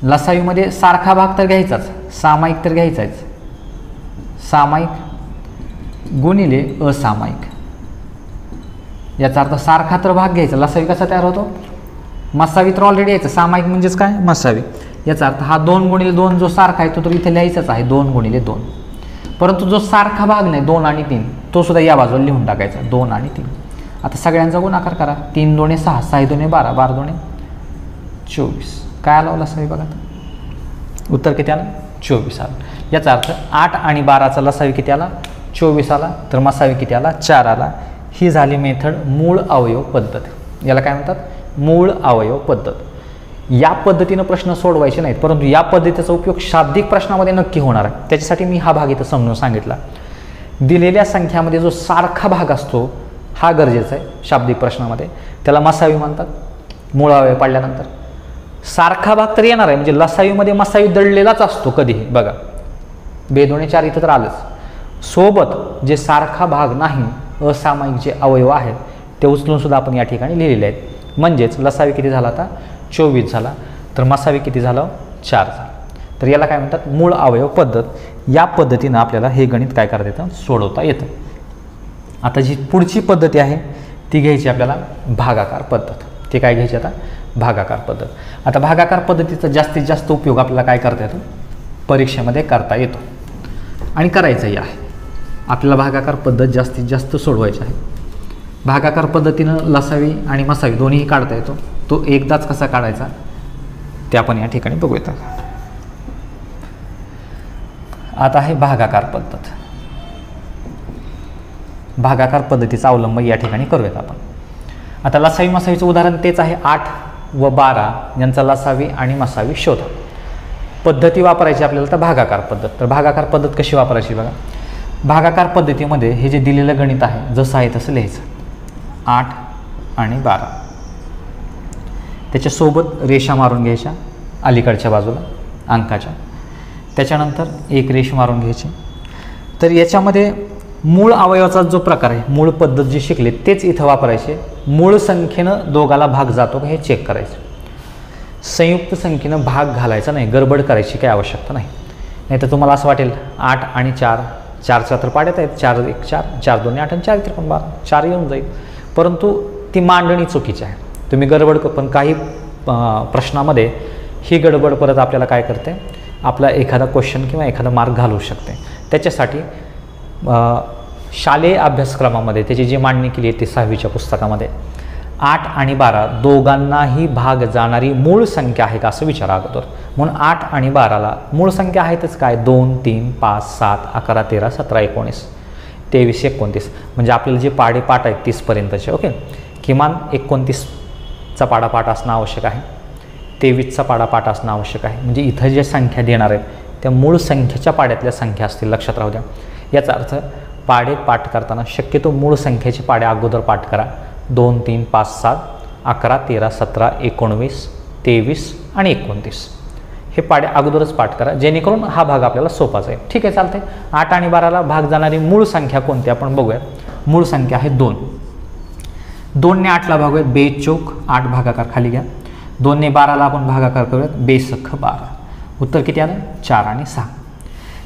लसावीमध्ये सारखा भाग तर घ्यायचाच, सामायिक तर घ्यायचाच. सामायिक गुणिले असामायिक, याचा अर्थ सारखा तर भाग घ्यायचा. लसावी कसा तयार होतो, मसावी तर ऑलरेडी यायचं, सामायिक म्हणजेच काय, मसावी. याचा अर्थ हा 2 गुणिले 2 जो सारखा आहे तो तर इथे लिहायचाच आहे, 2 गुणिले 2. परंतु जो सारखा भाग नाही 2 आणि 3 तो सुद्धा या बाजूला लिहून टाकायचा, 2 आणि 3. आता सगळ्यांचा गुणाकार करा, 3 2 6, 6 2 12, 12 2 24. काय आला लसावी बघा, उत्तर किती आलं, 24 आलं. याचा अर्थ 8 आणि 12चा लसावी किती आला, 24 आला. तर मसावी किती आला, 4 आला. ही झाली मेथड मूळ अवयव पद्धत. याला काय म्हणतात, मूळ अवयव पद्धत. या पद्धतीनं प्रश्न सोडवायचे नाहीत, परंतु या पद्धतीचा उपयोग शाब्दिक प्रश्नामध्ये नक्की होणार आहे. त्याच्यासाठी मी हा भाग इथं समजून सांगितला. दिलेल्या संख्यामध्ये जो सारखा भाग असतो हा गरजेचा आहे शाब्दिक प्रश्नामध्ये, त्याला मसावी म्हणतात. मूळ अवयव पाडल्यानंतर सारखा भाग तर येणार आहे, म्हणजे लसावीमध्ये मसावी दडलेलाच असतो कधीही बघा. 2 2 4 इथं तर आलंच. सोबत जे सारखा भाग नाही, असामायिक जे अवयव आहेत ते उचलून सुद्धा आपण या ठिकाणी लिहिलेले आहेत. म्हणजेच लसावी किती झाला आता, 24 झाला. तर मसावी किती झालं, 4 झाला. तर याला काय म्हणतात, मूळ अवयव पद्धत. या पद्धतीनं आपल्याला हे गणित काय करता येतं, सोडवता येतं. आता जी पुढची पद्धती आहे ती घ्यायची आपल्याला भागाकार पद्धत. ते काय घ्यायची आता, भागाकार पद्धत. आता भागाकार पद्धतीचा जास्तीत जास्त उपयोग आपल्याला काय करता येतो, परीक्षेमध्ये करता येतो आणि करायचंही आहे. आपल्याला भागाकार पद्धत जास्तीत जास्त सोडवायची आहे. भागाकार पद्धतीनं लसावी आणि मसावी दोन्हीही काढता येतो. तो एकदाच कसा काढायचा ते आपण या ठिकाणी बघूयात. आता आहे भागाकार पद्धत. भागाकार पद्धतीचा अवलंब या ठिकाणी करूयात आपण. आता लसावी मसावीचं उदाहरण तेच आहे. 8 व 12 यांचा लसावी आणि मसावी शोधा. पद्धती वापरायची आपल्याला तर भागाकार पद्धत. तर भागाकार पद्धत कशी वापरायची बघा. भागाकार पद्धतीमध्ये हे जे दिलेलं गणित आहे जसं आहे तसं लिहायचं. 8 आणि 12 त्याच्यासोबत रेषा मारून घ्यायच्या अलीकडच्या बाजूला अंकाच्या. त्याच्यानंतर एक रेष मारून घ्यायची. तर याच्यामध्ये मूळ अवयवाचा जो प्रकार आहे, मूळ पद्धत जी शिकले तेच इथं वापरायचे. मूळ संख्येनं दोघाला भाग जातो का हे चेक करायचं. संयुक्त संख्येनं भाग घालायचा नाही, गडबड करायची काही आवश्यकता नाही. नाही तर तुम्हाला असं वाटेल 8 आणि 4, 4चा तर पाड्यात आहेत, 4 1 4, 4 2 8 आणि 4 3 12, 4 येऊन जाईल. परंतु ती मांडणी चुकीची आहे. तुम्ही गडबड पण काही प्रश्नामध्ये ही गडबड परत आपल्याला काय करते, आपला एखादा क्वेश्चन किंवा एखादा मार्क घालवू शकते. त्याच्यासाठी शालेय अभ्यासक्रमामध्ये त्याची जी मांडणी केली आहे ती 6वीच्या पुस्तकामध्ये 8 आणि 12 दोघांनाही भाग जाणारी मूळ संख्या आहे का असं विचारा अगोदर. म्हणून 8 आणि 12ला मूळ संख्या आहेतच काय, 2 3 5 7 11 13 17 19 23 29. म्हणजे आपल्याला जे पाढे पाठ आहेत 30पर्यंतचे, ओके, किमान 29चा पाढा पाठ असणं आवश्यक आहे, 23चा पाढा पाठ असणं आवश्यक आहे. म्हणजे इथं ज्या संख्या देणार आहेत त्या मूळ संख्येच्या पाड्यातल्या संख्या असतील, लक्षात राहू द्या. याचा अर्थ पाढे पाठ करताना शक्यतो मूळ संख्येचे पाढे अगोदर पाठ करा. 2 3 5 7 11 13 17 19 23 आणि 29 हे पाढे अगोदरच पाठ करा, जेणेकरून हा भाग आपल्याला सोपा जाईल. ठीक आहे, चालते. 8 आणि 12ला भाग जाणारी मूळ संख्या कोणती आपण बघूयात. मूळ संख्या आहे 2. 2 ने 8ला भागूयात, 2 चौक 8 भागाकार खाली घ्या. 2 ने 12ला आपण भागाकार करूयात, 2 सख 12. उत्तर किती आलं, 4 आणि 6.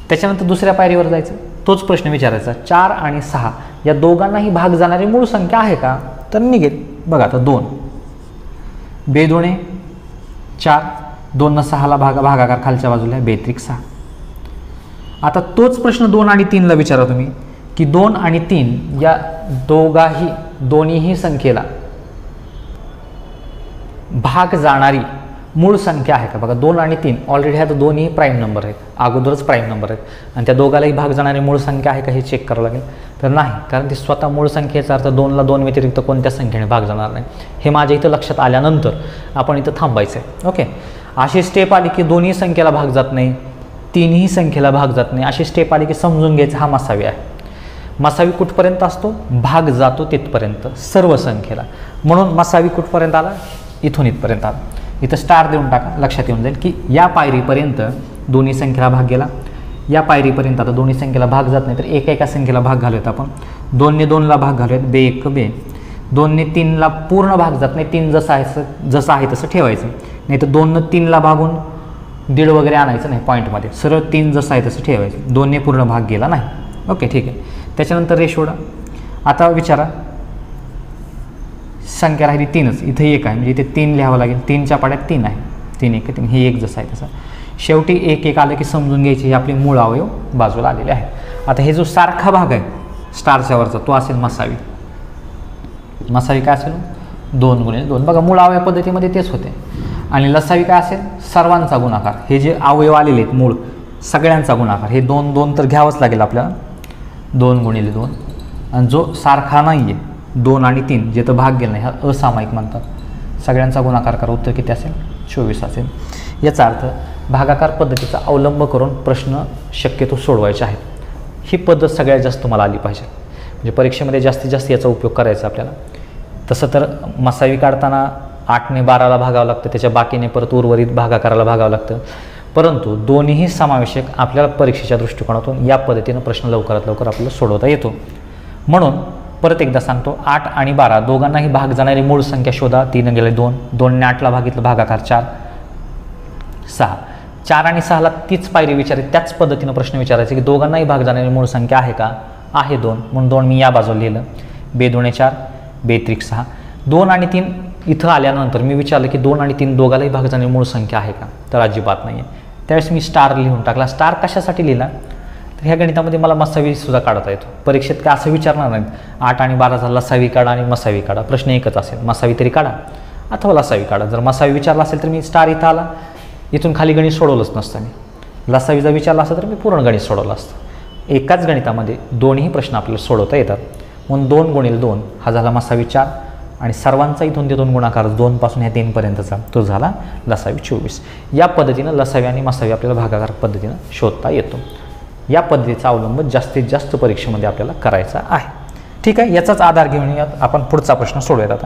त्याच्यानंतर दुसऱ्या पायरीवर जायचं, तोच प्रश्न विचारायचा. 4 आणि 6 या दोघांनाही भाग जाणारी मूळ संख्या आहे का, तर निघेल. बघा आता 2 2 4, 2 6ला भागाकार खालच्या बाजूला 2 6. आता तोच प्रश्न 2 आणि 3ला विचारा तुम्ही की 2 आणि 3 या दोन्हीही संख्येला भाग जाणारी मूळ संख्या आहे का. बघा 2 आणि 3 ऑलरेडी ह्या दोन्ही प्राईम नंबर आहेत, अगोदरच प्राईम नंबर आहेत आणि त्या दोघालाही भाग जाणारी मूळ संख्या आहे का हे चेक करावं लागेल. तर नाही, कारण ती स्वतः मूळ संख्येचा अर्थ 2ला 2 व्यतिरिक्त कोणत्या संख्येने भाग जाणार नाही. हे माझ्या इथं लक्षात आल्यानंतर आपण इथं थांबायचं आहे. ओके, अशी स्टेप आली की दोन्ही संख्येला भाग जात नाही, तीनही संख्येला भाग जात नाही, अशी स्टेप आली की समजून घ्यायचं हा मसावी आहे. मसावी कुठपर्यंत असतो, भाग जातो तिथपर्यंत सर्व संख्येला. म्हणून मसावी कुठपर्यंत आला, इथून इथपर्यंत आला. इथं स्टार देऊन टाका, लक्षात येऊन जाईल की या पायरीपर्यंत दोन्ही संख्येला भाग गेला, या पायरीपर्यंत आता दोन्ही संख्येला भाग जात नाही तर एका संख्येला भाग घालूयात आपण. 2 ने 2ला भाग घालूयात, 2 1 2. 2 ने 3ला पूर्ण भाग जात नाही, 3 जसं आहे तसं ठेवायचं. नाही तर 2 ने 3ला भागून 1.5 वगैरे आणायचं नाही पॉईंटमध्ये, सरळ 3 जसं आहे तसं ठेवायचं. 2 ने पूर्ण भाग गेला नाही. ओके ठीक आहे. त्याच्यानंतर रेशोडा. आता विचारा संख्या राहिली 3च, इथे 1 आहे म्हणजे इथे 3 लिहावं लागेल. 3च्या पाड्यात 3 आहे, 3 1 3, हे 1 जसं आहे तसं. शेवटी 1 1 आलं की समजून घ्यायची हे आपले मूळ अवयव बाजूला आलेले आहे. आता हे जो सारखा भाग आहे स्टारच्या वरचा तो असेल मसावी. मसावी काय असेल, 2 गुणिले 2. बघा मूळ अवयव पद्धतीमध्ये तेच होते. आणि लसावी काय असेल, सर्वांचा गुणाकार. हे जे अवयव आलेले आहेत मूळ सगळ्यांचा गुणाकार, हे 2 2 तर घ्यावंच लागेल आपल्याला, 2 गुणिले 2. आणि जो सारखा नाही आहे 2 आणि 3 जे तर भाग गेला नाही, हा असामायिक म्हणतात. सगळ्यांचा गुणाकार करा, उत्तर किती असेल, 24 असेल. याचा अर्थ भागाकार पद्धतीचा अवलंब करून प्रश्न शक्यतो सोडवायचे आहेत. ही पद्धत सगळ्यात जास्त मला आली पाहिजे, म्हणजे परीक्षेमध्ये जास्तीत जास्त याचा उपयोग करायचा आपल्याला. तसं तर मसावी काढताना 8 ने 12ला भागावं लागतं, त्याच्या बाकीने परत उर्वरित भागाकाराला भागावं लागतं. परंतु दोन्हीही समावेशक आपल्याला परीक्षेच्या दृष्टिकोनातून या पद्धतीनं प्रश्न लवकरात लवकर आपल्याला सोडवता येतो. म्हणून परत एकदा सांगतो, 8 आणि 12 दोघांनाही भाग जाणारी मूळ संख्या शोधा. 3 गेले 2, 2 ने 8ला भागितलं भागाकार 4 6. 4 आणि 6ला तीच पायरी विचारली, त्याच पद्धतीनं प्रश्न विचारायचे की दोघांनाही भाग जाणारी मूळ संख्या आहे का, आहे 2, म्हणून 2 मी या बाजूला लिहिलं. 2 2 4, 2 3 6. 2 आणि 3 इथं आल्यानंतर मी विचारलं की 2 आणि 3 दोघांनाही भाग जाणारी मूळ संख्या आहे का, तर अजिबात नाही आहे. त्यावेळेस मी स्टार लिहून टाकला. स्टार कशासाठी लिहिला, तर ह्या गणितामध्ये मला मसावी सुद्धा काढता येतो. परीक्षेत काय असं विचारणार नाहीत 8 आणि 12 लसावी काढा आणि मसावी काढा, प्रश्न एकच असेल, मसावी तरी काढा अथवा लसावी काढा. जर मसावी विचारला असेल तर मी स्टार इथं आला, इथून खाली गणित सोडवलंच नसतं. मी लसावीचा विचारला असतं तर मी पूर्ण गणित सोडवलं असतं. एकाच गणितामध्ये दोन्ही प्रश्न आपल्याला सोडवता येतात. म्हणून 2 गुणिले 2 हा झाला मसावी 4 आणि सर्वांचा इथून तिथून गुणाकार 2 पासून ह्या 3 पर्यंतचा तो झाला लसावी 24. या पद्धतीनं लसावी आणि मसावी आपल्याला भागाकार पद्धतीनं शोधता येतो. या पद्धतीचा अवलंब जास्तीत जास्त परीक्षेमध्ये आपल्याला करायचा आहे. ठीक आहे, याचाच आधार घेऊन आपण पुढचा प्रश्न सोडूयात.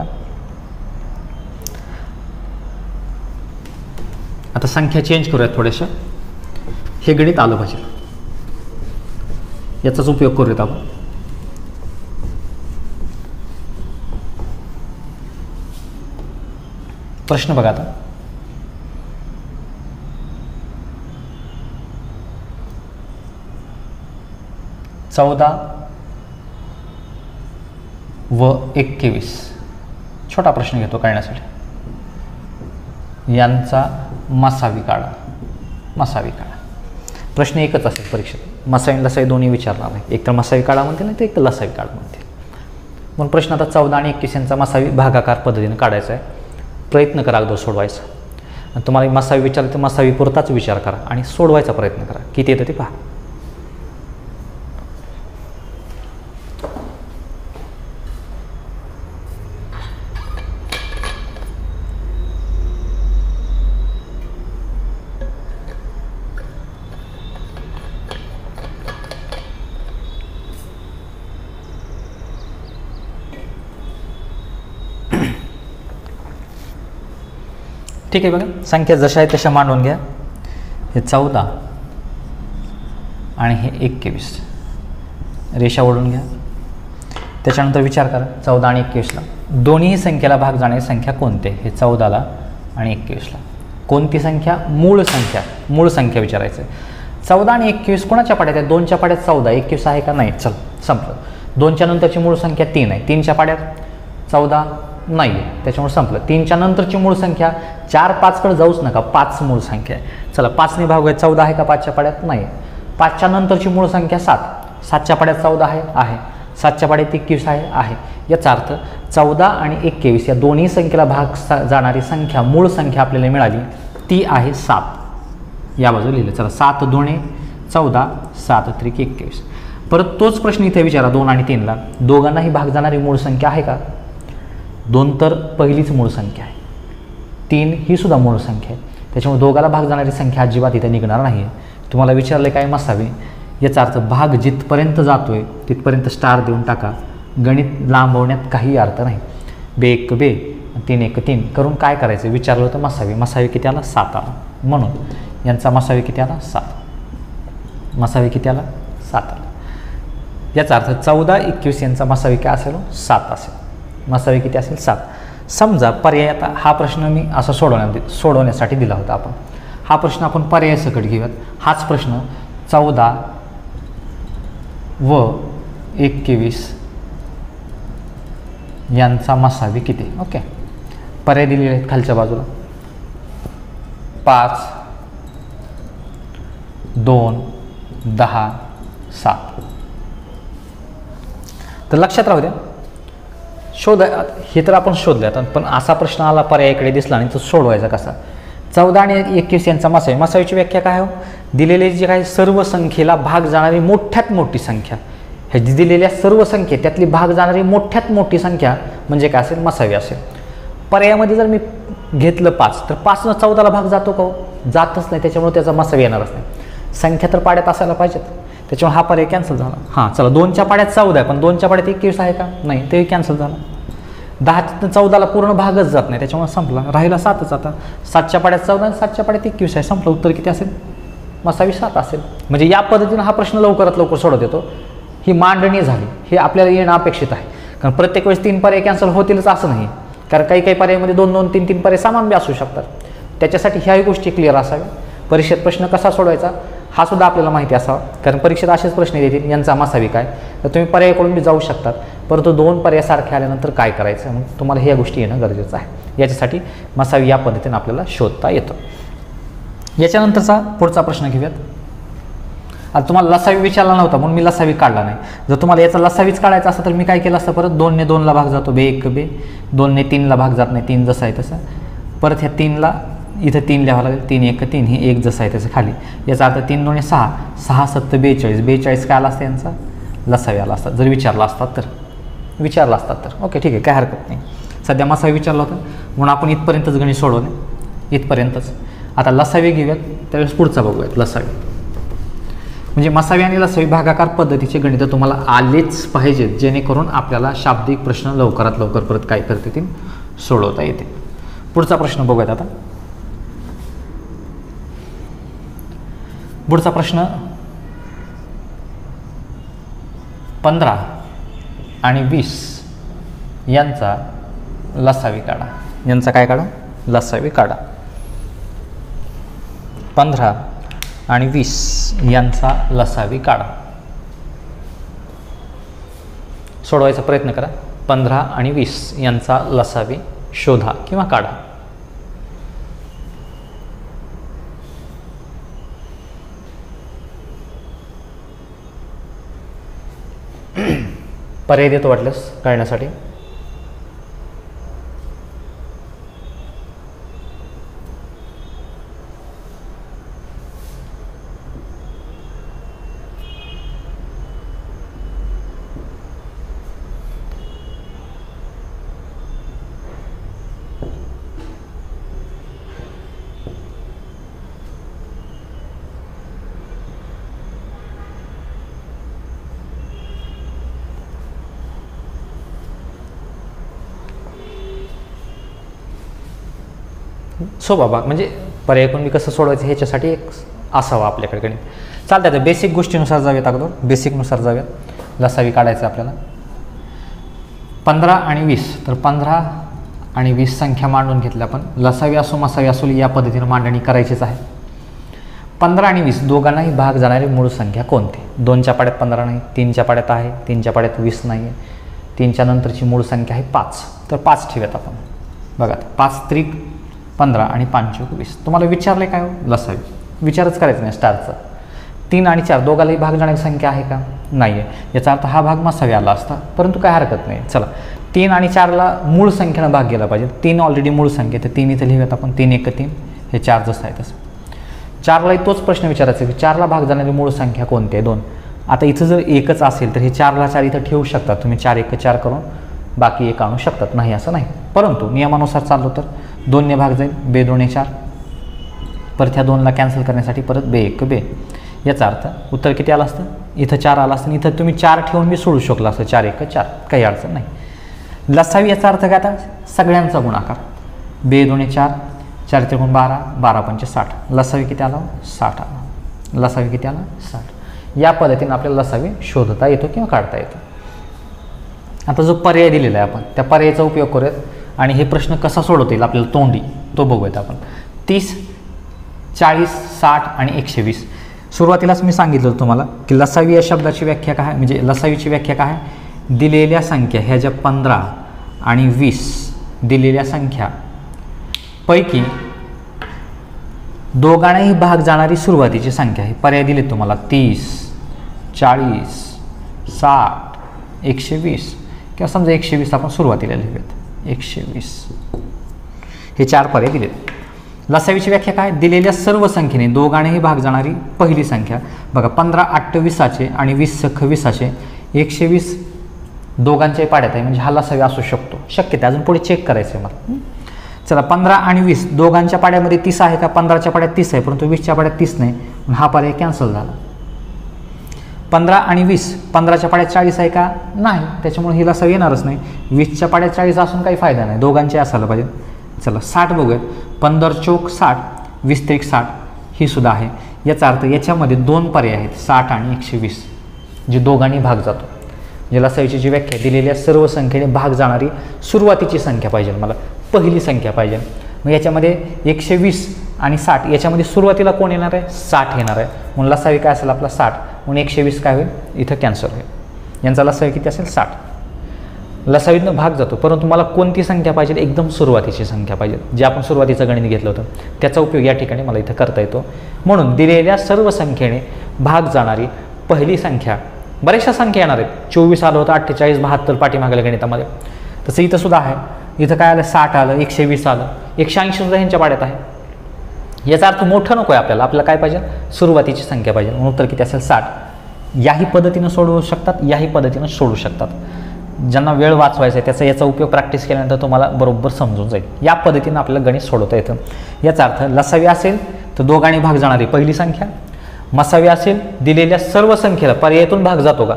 आता संख्या चेंज करूयात थोड्याशा, हे गणित आलं पाहिजे, याचाच उपयोग करूयात आपण. प्रश्न बघा आता, चौदा व 21 छोटा प्रश्न घेतो कळण्यासाठी. यांचा मसावी काढा. मसावी काढा प्रश्न एकच असेल परीक्षेत, मसावी लसावी दोन्ही विचारणार नाही. एक तर मसावी काढा म्हणते नाही तर एक तर लसावी काढा म्हणते. म्हणून प्रश्न आता 14 आणि 21 यांचा मसावी भागाकार पद्धतीने काढायचा आहे. प्रयत्न करा अगोदर सोडवायचा. आणि तुम्हाला मसावी विचारलं तर मसावी पुरताच विचार करा आणि सोडवायचा प्रयत्न करा. किती येतं ते पहा. ठीक आहे, बघा संख्या जशा आहे तशा मांडून घ्या. हे 14 आणि हे 21 रेषा ओढून घ्या. त्याच्यानंतर विचार करा 14 आणि 21ला दोन्ही संख्येला भाग जाणारी संख्या कोणते. हे 14ला आणि 21ला कोणती संख्या, मूळ संख्या. मूळ संख्या विचारायचं आहे. 14 आणि 21 कोणाच्या पाड्यात आहे, 2च्या पाड्यात 14, 21 आहे का नाही. चल संपलं. 2च्या नंतरची मूळ संख्या 3 आहे, 3च्या पाड्यात 14 नाही आहे, त्याच्यामुळे संपलं. 3च्या नंतरची मूळ संख्या 4 5कडे जाऊच नका, 5 मूळ संख्या आहे. चला 5ने भागूया, 14 आहे का 5च्या पाड्यात? नाही. 5च्या नंतरची मूळ संख्या 7, 7च्या पाड्यात 14 आहे, 7च्या पाड्यात 21 आहे. याचा अर्थ 14 आणि 21 या दोन्ही संख्येला भाग जाणारी संख्या मूळ संख्या आपल्याला मिळाली ती आहे 7. या बाजूला लिहिलं. चला 7 2 14, 7 3 21. परत तोच प्रश्न इथे विचारा 2 आणि 3ला, दोघांनाही भाग जाणारी मूळ संख्या आहे का? 2 तर पहिलीच मूळ संख्या आहे, 3 ही सुद्धा मूळ संख्या आहे, त्याच्यामुळे दोघाला भाग जाणारी संख्या अजिबात इथे निघणार नाही. तुम्हाला विचारले काय मसावे, याचा अर्थ भाग जिथपर्यंत जातोय तिथपर्यंत स्टार देऊन टाका. गणित लांबवण्यात काही अर्थ नाही. 2 1 2 3 1 3 करून काय करायचं विचारलं होतं मसावी. मसावी किती आला? 7 आला. म्हणून यांचा मसावी किती आला? 7. मसावी किती आला? 7 आला. याचा अर्थ 14 21 यांचा मसावी काय असेल? 7 असेल. मसावी किती असेल? 7. समजा पर्याय, आता हा प्रश्न मी असा सोडवण्यासाठी दिला होता आपण. हा प्रश्न आपण पर्यायासकट घेऊयात. हाच प्रश्न 14 व 21 यांचा मसावी किती? ओके, पर्याय दिलेले आहेत खालच्या बाजूला. 5 2 10 7. तर लक्षात राहू द्या, हे तर आपण शोधले आता, पण असा प्रश्न आला पर्यायाकडे दिसला आणि तो सोडवायचा कसा? 14 आणि 21 यांचा मसावी. मसावीची व्याख्या काय हो? दिलेले जे काही सर्व संख्येला भाग जाणारी मोठ्यात मोठी संख्या, हे दिलेल्या सर्व संख्ये त्यातली भाग जाणारी मोठ्यात मोठी संख्या म्हणजे काय असेल? मसावी असेल. पर्यायामध्ये जर मी घेतलं 5 तर 5 14ला भाग जातो का? जातच नाही, त्याच्यामुळे त्याचा मसावी येणारच नाही. संख्या तर पाड्यात असायला पाहिजेत, त्याच्यामुळे हा पर्याय कॅन्सल झाला. हां चला, 2च्या पाड्यात 14 आहे पण 2च्या पाड्यात 21 आहे का? नाही, तेही कॅन्सल झाला. 10 14ला पूर्ण भागच जात नाही, त्याच्यामुळे संपला. राहिला 7च. आता 7च्या पाड्यात 14 आणि 7च्या पाड्यात 21 आहे, संपलं. उत्तर किती असेल? मसावी 7 असेल. म्हणजे या पद्धतीनं हा प्रश्न लवकरात लवकर सोडवत येतो. ही मांडणी झाली, हे आपल्याला येणं अपेक्षित आहे. कारण प्रत्येक वेळेस 3 पर्याय कॅन्सल होतीलच असं नाही, कारण काही काही पर्यायामध्ये 2 2 3 3 पर्याय समान बी असू शकतात. त्याच्यासाठी ह्याही गोष्टी क्लिअर असाव्या. परीक्षेत प्रश्न कसा सोडवायचा हा सुद्धा आपल्याला माहिती असावा, कारण परीक्षेत असेच प्रश्न येतील, यांचा मसावी काय, तर तुम्ही पर्यायाकडून बी जाऊ शकतात. परंतु 2 पर्याय सारखे आल्यानंतर काय करायचं, मग तुम्हाला ह्या गोष्टी येणं गरजेचं आहे. याच्यासाठी मसावी या पद्धतीने आपल्याला शोधता येतं. याच्यानंतरचा पुढचा प्रश्न घेऊयात. आता तुम्हाला लसावी विचारला नव्हता म्हणून मी लसावी काढला नाही. जर तुम्हाला याचा लसावीच काढायचा असता तर मी काय केलं असतं, परत 2 ने 2ला भाग जातो, 2 1 2, 2 ने 3ला भाग जात नाही, 3 जसं आहे तसं. परत ह्या 3ला इथं 3 लिहावं लागेल, 3 1 3, हे 1 जसं आहे त्याचं खाली. याचा अर्थ 3 2 6, 6 7 42, 42 काय आला असतं यांचा? लसावी आला असतात. जर विचारला असतात तर ओके ठीक आहे, काय हरकत नाही. सध्या मसावी विचारला होता म्हणून आपण इथपर्यंतच गणित सोडवणे, इथपर्यंतच. आता लसावी घेऊयात, त्यावेळेस पुढचा बघूयात. लसावी म्हणजे मसावी आणि लसावी भागाकार पद्धतीचे गणित तुम्हाला आलेच पाहिजेत, जेणेकरून आपल्याला शाब्दिक प्रश्न लवकरात लवकर परत काय करता येतील? सोडवता येते. पुढचा प्रश्न बघूयात. आता पुढचा प्रश्न 15 आणि 20 यांचा लसावी काढा. यांचा काय काढा? लसावी काढा. 15 आणि 20 यांचा लसावी काढा. सोडवायचा प्रयत्न करा. 15 आणि 20 यांचा लसावी शोधा किंवा काढा. पर्याय देतो वाटल्यास कळण्यासाठी. सोपा भाग म्हणजे पर्याय पण मी कसं सोडवायचं ह्याच्यासाठी एक असावं आपल्याकडे गणित. चालतं आता बेसिक गोष्टीनुसार जाऊयात, अगोदर बेसिकनुसार जाऊयात. लसावी काढायचं आपल्याला. 15 आणि 20, तर 15 आणि 20 संख्या मांडून घेतल्या आपण. लसावी असो मसावी असो या पद्धतीनं मांडणी करायचीच आहे. 15 आणि 20 दोघांनाही भाग जाणारी मूळ संख्या कोणती? 2च्या पाड्यात 15 नाही, 3च्या पाड्यात आहे, 3च्या पाड्यात 20 नाही आहे, 3च्या नंतरची मूळ संख्या आहे 5. तर 5 ठेवूयात आपण. बघा 5 त्रिक 15 आणि 5 चौक 20. तुम्हाला विचारले काय हो? लसावी. विचारच करायचं नाही स्टारचा. 3 आणि 4 दोघांनाही भाग जाणारी संख्या आहे का? नाही आहे. याचा अर्थ हा भाग मसावी आला असता, परंतु काय हरकत नाही. चला 3 आणि 4ला मूळ संख्येनं भाग गेला पाहिजे. 3 ऑलरेडी मूळ संख्या, तर 3 इथे लिहूयात आपण. 3 1 3, हे 4 जसं आहे तसं. 4लाही तोच प्रश्न विचारायचा की 4ला भाग जाणारी मूळ संख्या कोणती आहे? 2. आता इथं जर एकच असेल तर हे 4ला 4 इथं ठेवू शकतात तुम्ही. 4 1 4 करून बाकी 1 आणू शकतात, नाही असं नाही. परंतु नियमानुसार चाललो तर 2ने भाग जाईल, बे 2 4. परत ह्या 2ला कॅन्सल करण्यासाठी परत बे 1 बे. याचा अर्थ उत्तर किती आलं असतं? इथं 4 आलं असतं. इथं तुम्ही 4 ठेवून मी सोडू शकला असं 4 1 4, काही अडचण नाही. लसावी याचा अर्थ काय? आता सगळ्यांचा गुणाकार. बे 2 4, 4 3 12, 12 5 60. लसावी किती आला? 60 आला. लसावी किती आला? 60. या पद्धतीने आपल्याला लसावी शोधता येतो किंवा काढता येतो. आता जो पर्याय दिलेला आहे आपण त्या पर्यायाचा उपयोग करूयात आणि हे प्रश्न कसा सोडवता येईल आपल्याला तोंडी तो बघूयात आपण. 30, 40, 60 आणि 120. सुरुवातीलाच मी सांगितलं तुम्हाला की लसावी या शब्दाची व्याख्या काय, म्हणजे लसावीची व्याख्या काय? दिलेल्या संख्या ह्या ज्या 15 आणि 20 दिलेल्या संख्या पैकी दोघांनाही भाग जाणारी सुरुवातीची संख्या आहे. पर्याय दिले तुम्हाला 30, 40, 60, 120 किंवा समजा 120 आपण सुरुवातीला लिहूयात 120. हे 4 पर्याय दिलेत. लसावीची व्याख्या काय? दिलेल्या सर्व संख्येने दोघांनाही भाग जाणारी पहिली संख्या. बघा 15 28 आणि 20 26 120 दोघांच्याही पाड्यात आहे, म्हणजे हा लसावी असू शकतो. शक्यता अजून पुढे चेक करायचं आहे मला. चला 15 आणि 20 दोघांच्या पाड्यामध्ये 30 आहे का? 15च्या पाड्यात 30 आहे, परंतु 20च्या पाड्यात 30 नाही, म्हणून हा पर्याय कॅन्सल झाला. 15 आणि 20 15च्या पाड्यात 40 आहे का? नाही, त्याच्यामुळे ही लसावी येणारच नाही. 20च्या पाड्यात 40 असून काही फायदा नाही, दोघांचे असायला पाहिजे. चला 60 बघूयात. 15 चौक 60, 20 त्रिक 60 ही सुद्धा आहे. याचा अर्थ याच्यामध्ये 2 पर्याय आहेत, 60 आणि 120, जे दोघांनी भाग जातो. म्हणजे लसावीची जी व्याख्या दिलेल्या सर्व संख्येने भाग जाणारी सुरुवातीची संख्या पाहिजे, मला पहिली संख्या पाहिजे. मग याच्यामध्ये 120 आणि 60 याच्यामध्ये सुरुवातीला कोण येणार आहे? 60 येणार आहे, म्हणून लसावी काय असेल आपला 60, म्हणून 120 काय होईल? इथं कॅन्सल होईल. यांचा लसावी किती असेल? 60. लसावीतनं भाग जातो, परंतु मला कोणती संख्या पाहिजे? एकदम सुरुवातीची संख्या पाहिजे, जे आपण सुरुवातीचं गणित घेतलं होतं त्याचा उपयोग या ठिकाणी मला इथं करता येतो. म्हणून दिलेल्या सर्व संख्येने भाग जाणारी पहिली संख्या. बऱ्याचशा संख्या येणार आहेत. 24 आलं होतं, 48 72 पाठीमागल्या गणितामध्ये, तसं इथं सुद्धा आहे. इथं काय आलं? 60 आलं, 120 आलं, 180 सुद्धा ह्यांच्या पाड्यात आहे. याचा अर्थ मोठं नको आहे आपल्याला, आपल्याला काय पाहिजे? सुरुवातीची संख्या पाहिजे, म्हणून उत्तर किती असेल? 60. याही पद्धतीनं सोडवू शकतात, याही पद्धतीनं सोडू शकतात. ज्यांना वेळ वाचवायचा आहे त्याचा याचा उपयोग प्रॅक्टिस केल्यानंतर तुम्हाला बरोबर समजून जाईल. या पद्धतीनं आपल्याला गणित सोडवता येतं. याचा अर्थ लसावी असेल तर दोघांनी भाग जाणारी पहिली संख्या, मसावी असेल दिलेल्या सर्व संख्येला पर्यायातून भाग जातो का,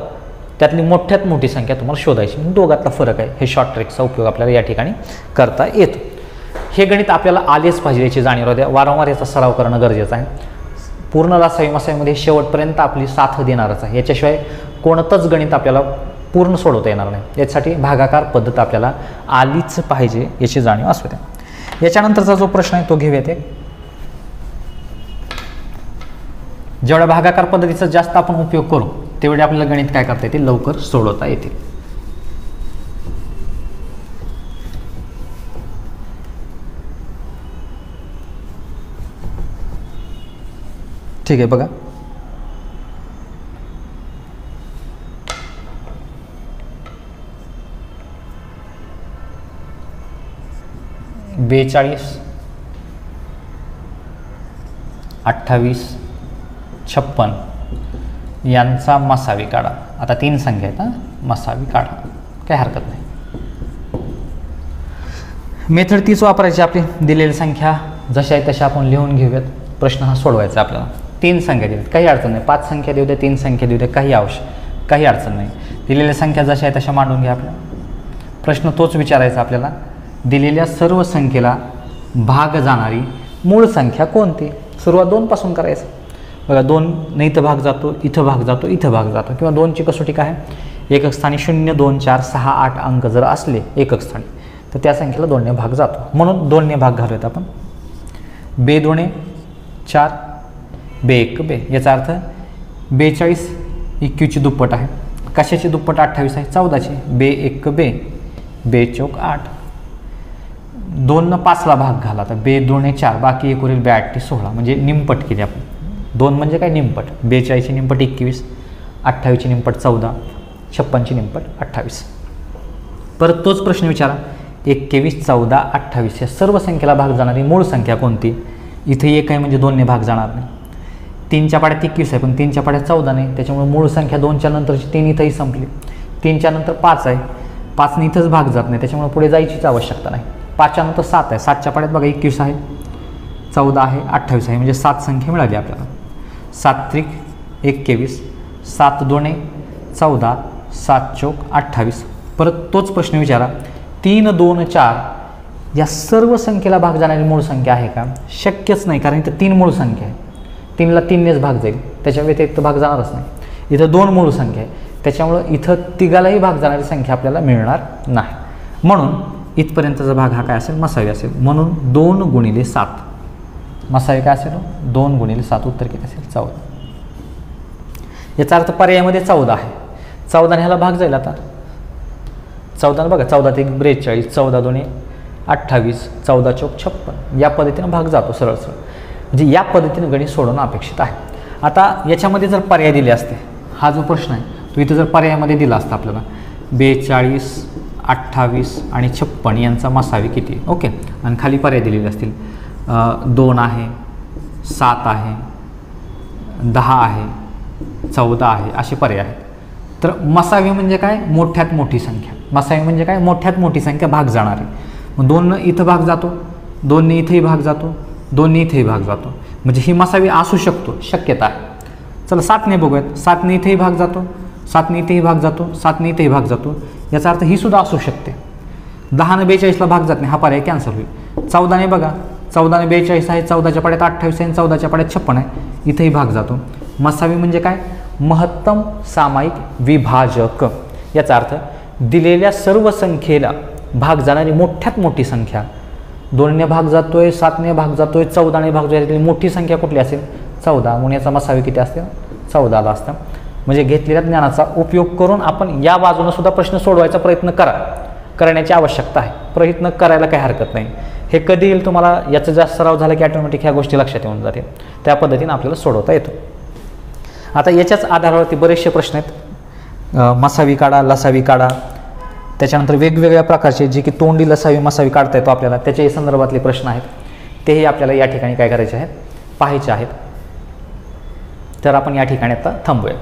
त्यातली मोठ्यात मोठी संख्या तुम्हाला शोधायची. दोघातला फरक आहे. हे शॉर्ट ट्रिकचा उपयोग आपल्याला या ठिकाणी करता येतो. हे गणित आपल्याला आलेच पाहिजे याची जाणीव द्या. वारंवार याचा सराव करणं गरजेचं आहे. पूर्ण लसावी मसावीमध्ये शेवटपर्यंत आपली साथ देणारच आहे. याच्याशिवाय कोणतंच गणित आपल्याला पूर्ण सोडवता येणार नाही. याच्यासाठी भागाकार पद्धत आपल्याला आलीच पाहिजे याची जाणीव असू द्या. याच्यानंतरचा जो प्रश्न आहे तो घेऊया. ते जेवढ्या भागाकार पद्धतीचा जास्त आपण उपयोग करू तेवढे आपल्याला गणित काय करता येतील? लवकर सोडवता येतील. ठीक आहे, बघा 42, 28, 56 यांचा मसावी काढा. आता 3 संख्या आहेत, मसावी काढा, काही हरकत नाही. मेथड तीच वापरायची. आपली दिलेली संख्या जशा आहे तशा आपण लिहून घेऊयात. प्रश्न हा सोडवायचा आपल्याला. 3 संख्या देऊयात, काही अडचण नाही. 5 संख्या देऊ द्या, 3 संख्या देऊ द्या, काही अडचण नाही. दिलेल्या संख्या जशा आहे तशा मांडून घ्या. आपल्या प्रश्न तोच विचारायचा आपल्याला. दिलेल्या सर्व संख्येला भाग जाणारी मूळ संख्या कोणती? सुरुवात 2 पासून करायचं. बघा 2 नाही इथं भाग जातो, इथं भाग जातो, इथं भाग जातो, किंवा 2ची कसोटी काय आहे? एकक स्थानी 0 2 4 6 8 अंक जर असले एकक स्थानी तर त्या संख्येला 2ने भाग जातो, म्हणून 2ने भाग घालूयात आपण. बे 2 4, बे एक बे, याचा अर्थ 42 21ची दुप्पट आहे. कशाची दुप्पट 28 आहे? 14ची. बे एक बे, बे चौक 8. 2 5ला भाग घाला, तर बे 2 4, बाकी एक उरेल बे 8 16, म्हणजे निमपट केली आपण. 2 म्हणजे काय? निमपट. 42ची निमपट 21, 28ची निमपट 14, 56ची निमपट 28. परत तोच प्रश्न विचारा, 21 14 28 या सर्व संख्येला भाग जाणारी मूळ संख्या कोणती? इथे 1 आहे म्हणजे 2ने भाग जाणार नाही. 3च्या पाड्यात 21 आहे पण 3च्या पाड्यात 14 नाही, त्याच्यामुळे मूळ संख्या 2च्या नंतरची 3 इथंही संपली. 3च्या नंतर 5 आहे, 5ने इथंच भाग जात नाही, त्याच्यामुळे पुढे जायचीच आवश्यकता नाही. 5च्या नंतर 7 आहे, 7च्या पाड्यात बघा 21 आहे, 14 आहे, 28 आहे, म्हणजे 7 संख्या मिळाली आपल्याला. 7 त्रिक 21, 7 2 14, 7 चौक 28. परत तोच प्रश्न विचारा, 3 2 4 या सर्व संख्येला भाग जाणारी मूळ संख्या आहे का? शक्यच नाही, कारण इथं 3 मूळ संख्या आहे. 3ला 3नेच भाग जाईल, त्याच्या व्यतिरिक्त भाग जाणारच नाही. इथं 2 मूळ संख्या आहे, त्याच्यामुळं इथं तिघालाही भाग जाणारी संख्या आपल्याला मिळणार नाही. म्हणून इथपर्यंतचा भाग हा काय असेल? मसावी असेल. म्हणून 2 गुणिले 7 मसावी काय असेल? 2 गुणिले 7. उत्तर किती असेल? 14. याचा अर्थ पर्यायामध्ये 14 आहे. 14 ह्याला भाग जाईल. आता 14 बघा, 14 ते 42, 14 2 28, 14 चौक 56, या पद्धतीनं भाग जातो सरळ सरळ. म्हणजे या पद्धतीनं गणित सोडवणं अपेक्षित आहे. आता याच्यामध्ये जर पर्याय दिले असते, हा जो प्रश्न आहे तो इथं जर पर्यायामध्ये दिला असता आपल्याला, 42 28 आणि 56 यांचा मसावी किती? ओके. आणि खाली पर्याय दिलेले असतील, 2 आहे, 7 आहे, 10 आहे, 14 आहे, असे पर्याय आहेत. तर मसावी म्हणजे काय? मोठ्यात मोठी संख्या. मसावी म्हणजे काय? मोठ्यात मोठी संख्या भाग जाणार आहे. मग 2 इथं भाग जातो, 2ने इथेही भाग जातो, 2ने इथेही भाग जातो, म्हणजे ही मसावी असू शकतो, शक्यता आहे. चला 7ने बघूयात. 7ने इथेही भाग जातो, 7ने इथेही भाग जातो, 7ने इथेही भाग जातो, याचा अर्थ ही सुद्धा असू शकते. 10ने 42ला भाग जात नाही, हा पर्याय कॅन्सल होईल. 14ने बघा, 14ने 42 आहे, 14च्या पाड्यात 28 आहे, 14च्या पाड्यात 56 आहे, इथेही भाग जातो. मसावी म्हणजे काय? महत्तम सामायिक विभाजक. याचा अर्थ दिलेल्या सर्व संख्येला भाग जाणारी मोठ्यात मोठी संख्या. 2ने भाग जातोय, 7ने भाग जातोय, 14ने भाग जातोय, मोठी संख्या कुठली असेल? 14. म्हणून याचा मसावी किती असते? 14ला असतं. म्हणजे घेतलेल्या ज्ञानाचा उपयोग करून आपण या बाजूने सुद्धा प्रश्न सोडवायचा प्रयत्न करण्याची आवश्यकता आहे. प्रयत्न करायला काही हरकत नाही. हे कधी येईल तुम्हाला याचा जास्त सराव झाला की ऑटोमॅटिक ह्या गोष्टी लक्षात येऊन जातील. त्या पद्धतीने आपल्याला सोडवता येतो. आता याच्याच आधारावरती बरेचसे प्रश्न आहेत. मसावी काढा, लसावी काढा, त्याच्यानंतर वेगवेगळ्या प्रकारचे जे की तोंडी लसावी मसावी काढता येतो आपल्याला, त्याच्याही संदर्भातले प्रश्न आहेत. तेही आपल्याला या ठिकाणी काय करायचे आहेत? पाहायचे आहेत. तर आपण या ठिकाणी आता थांबूया.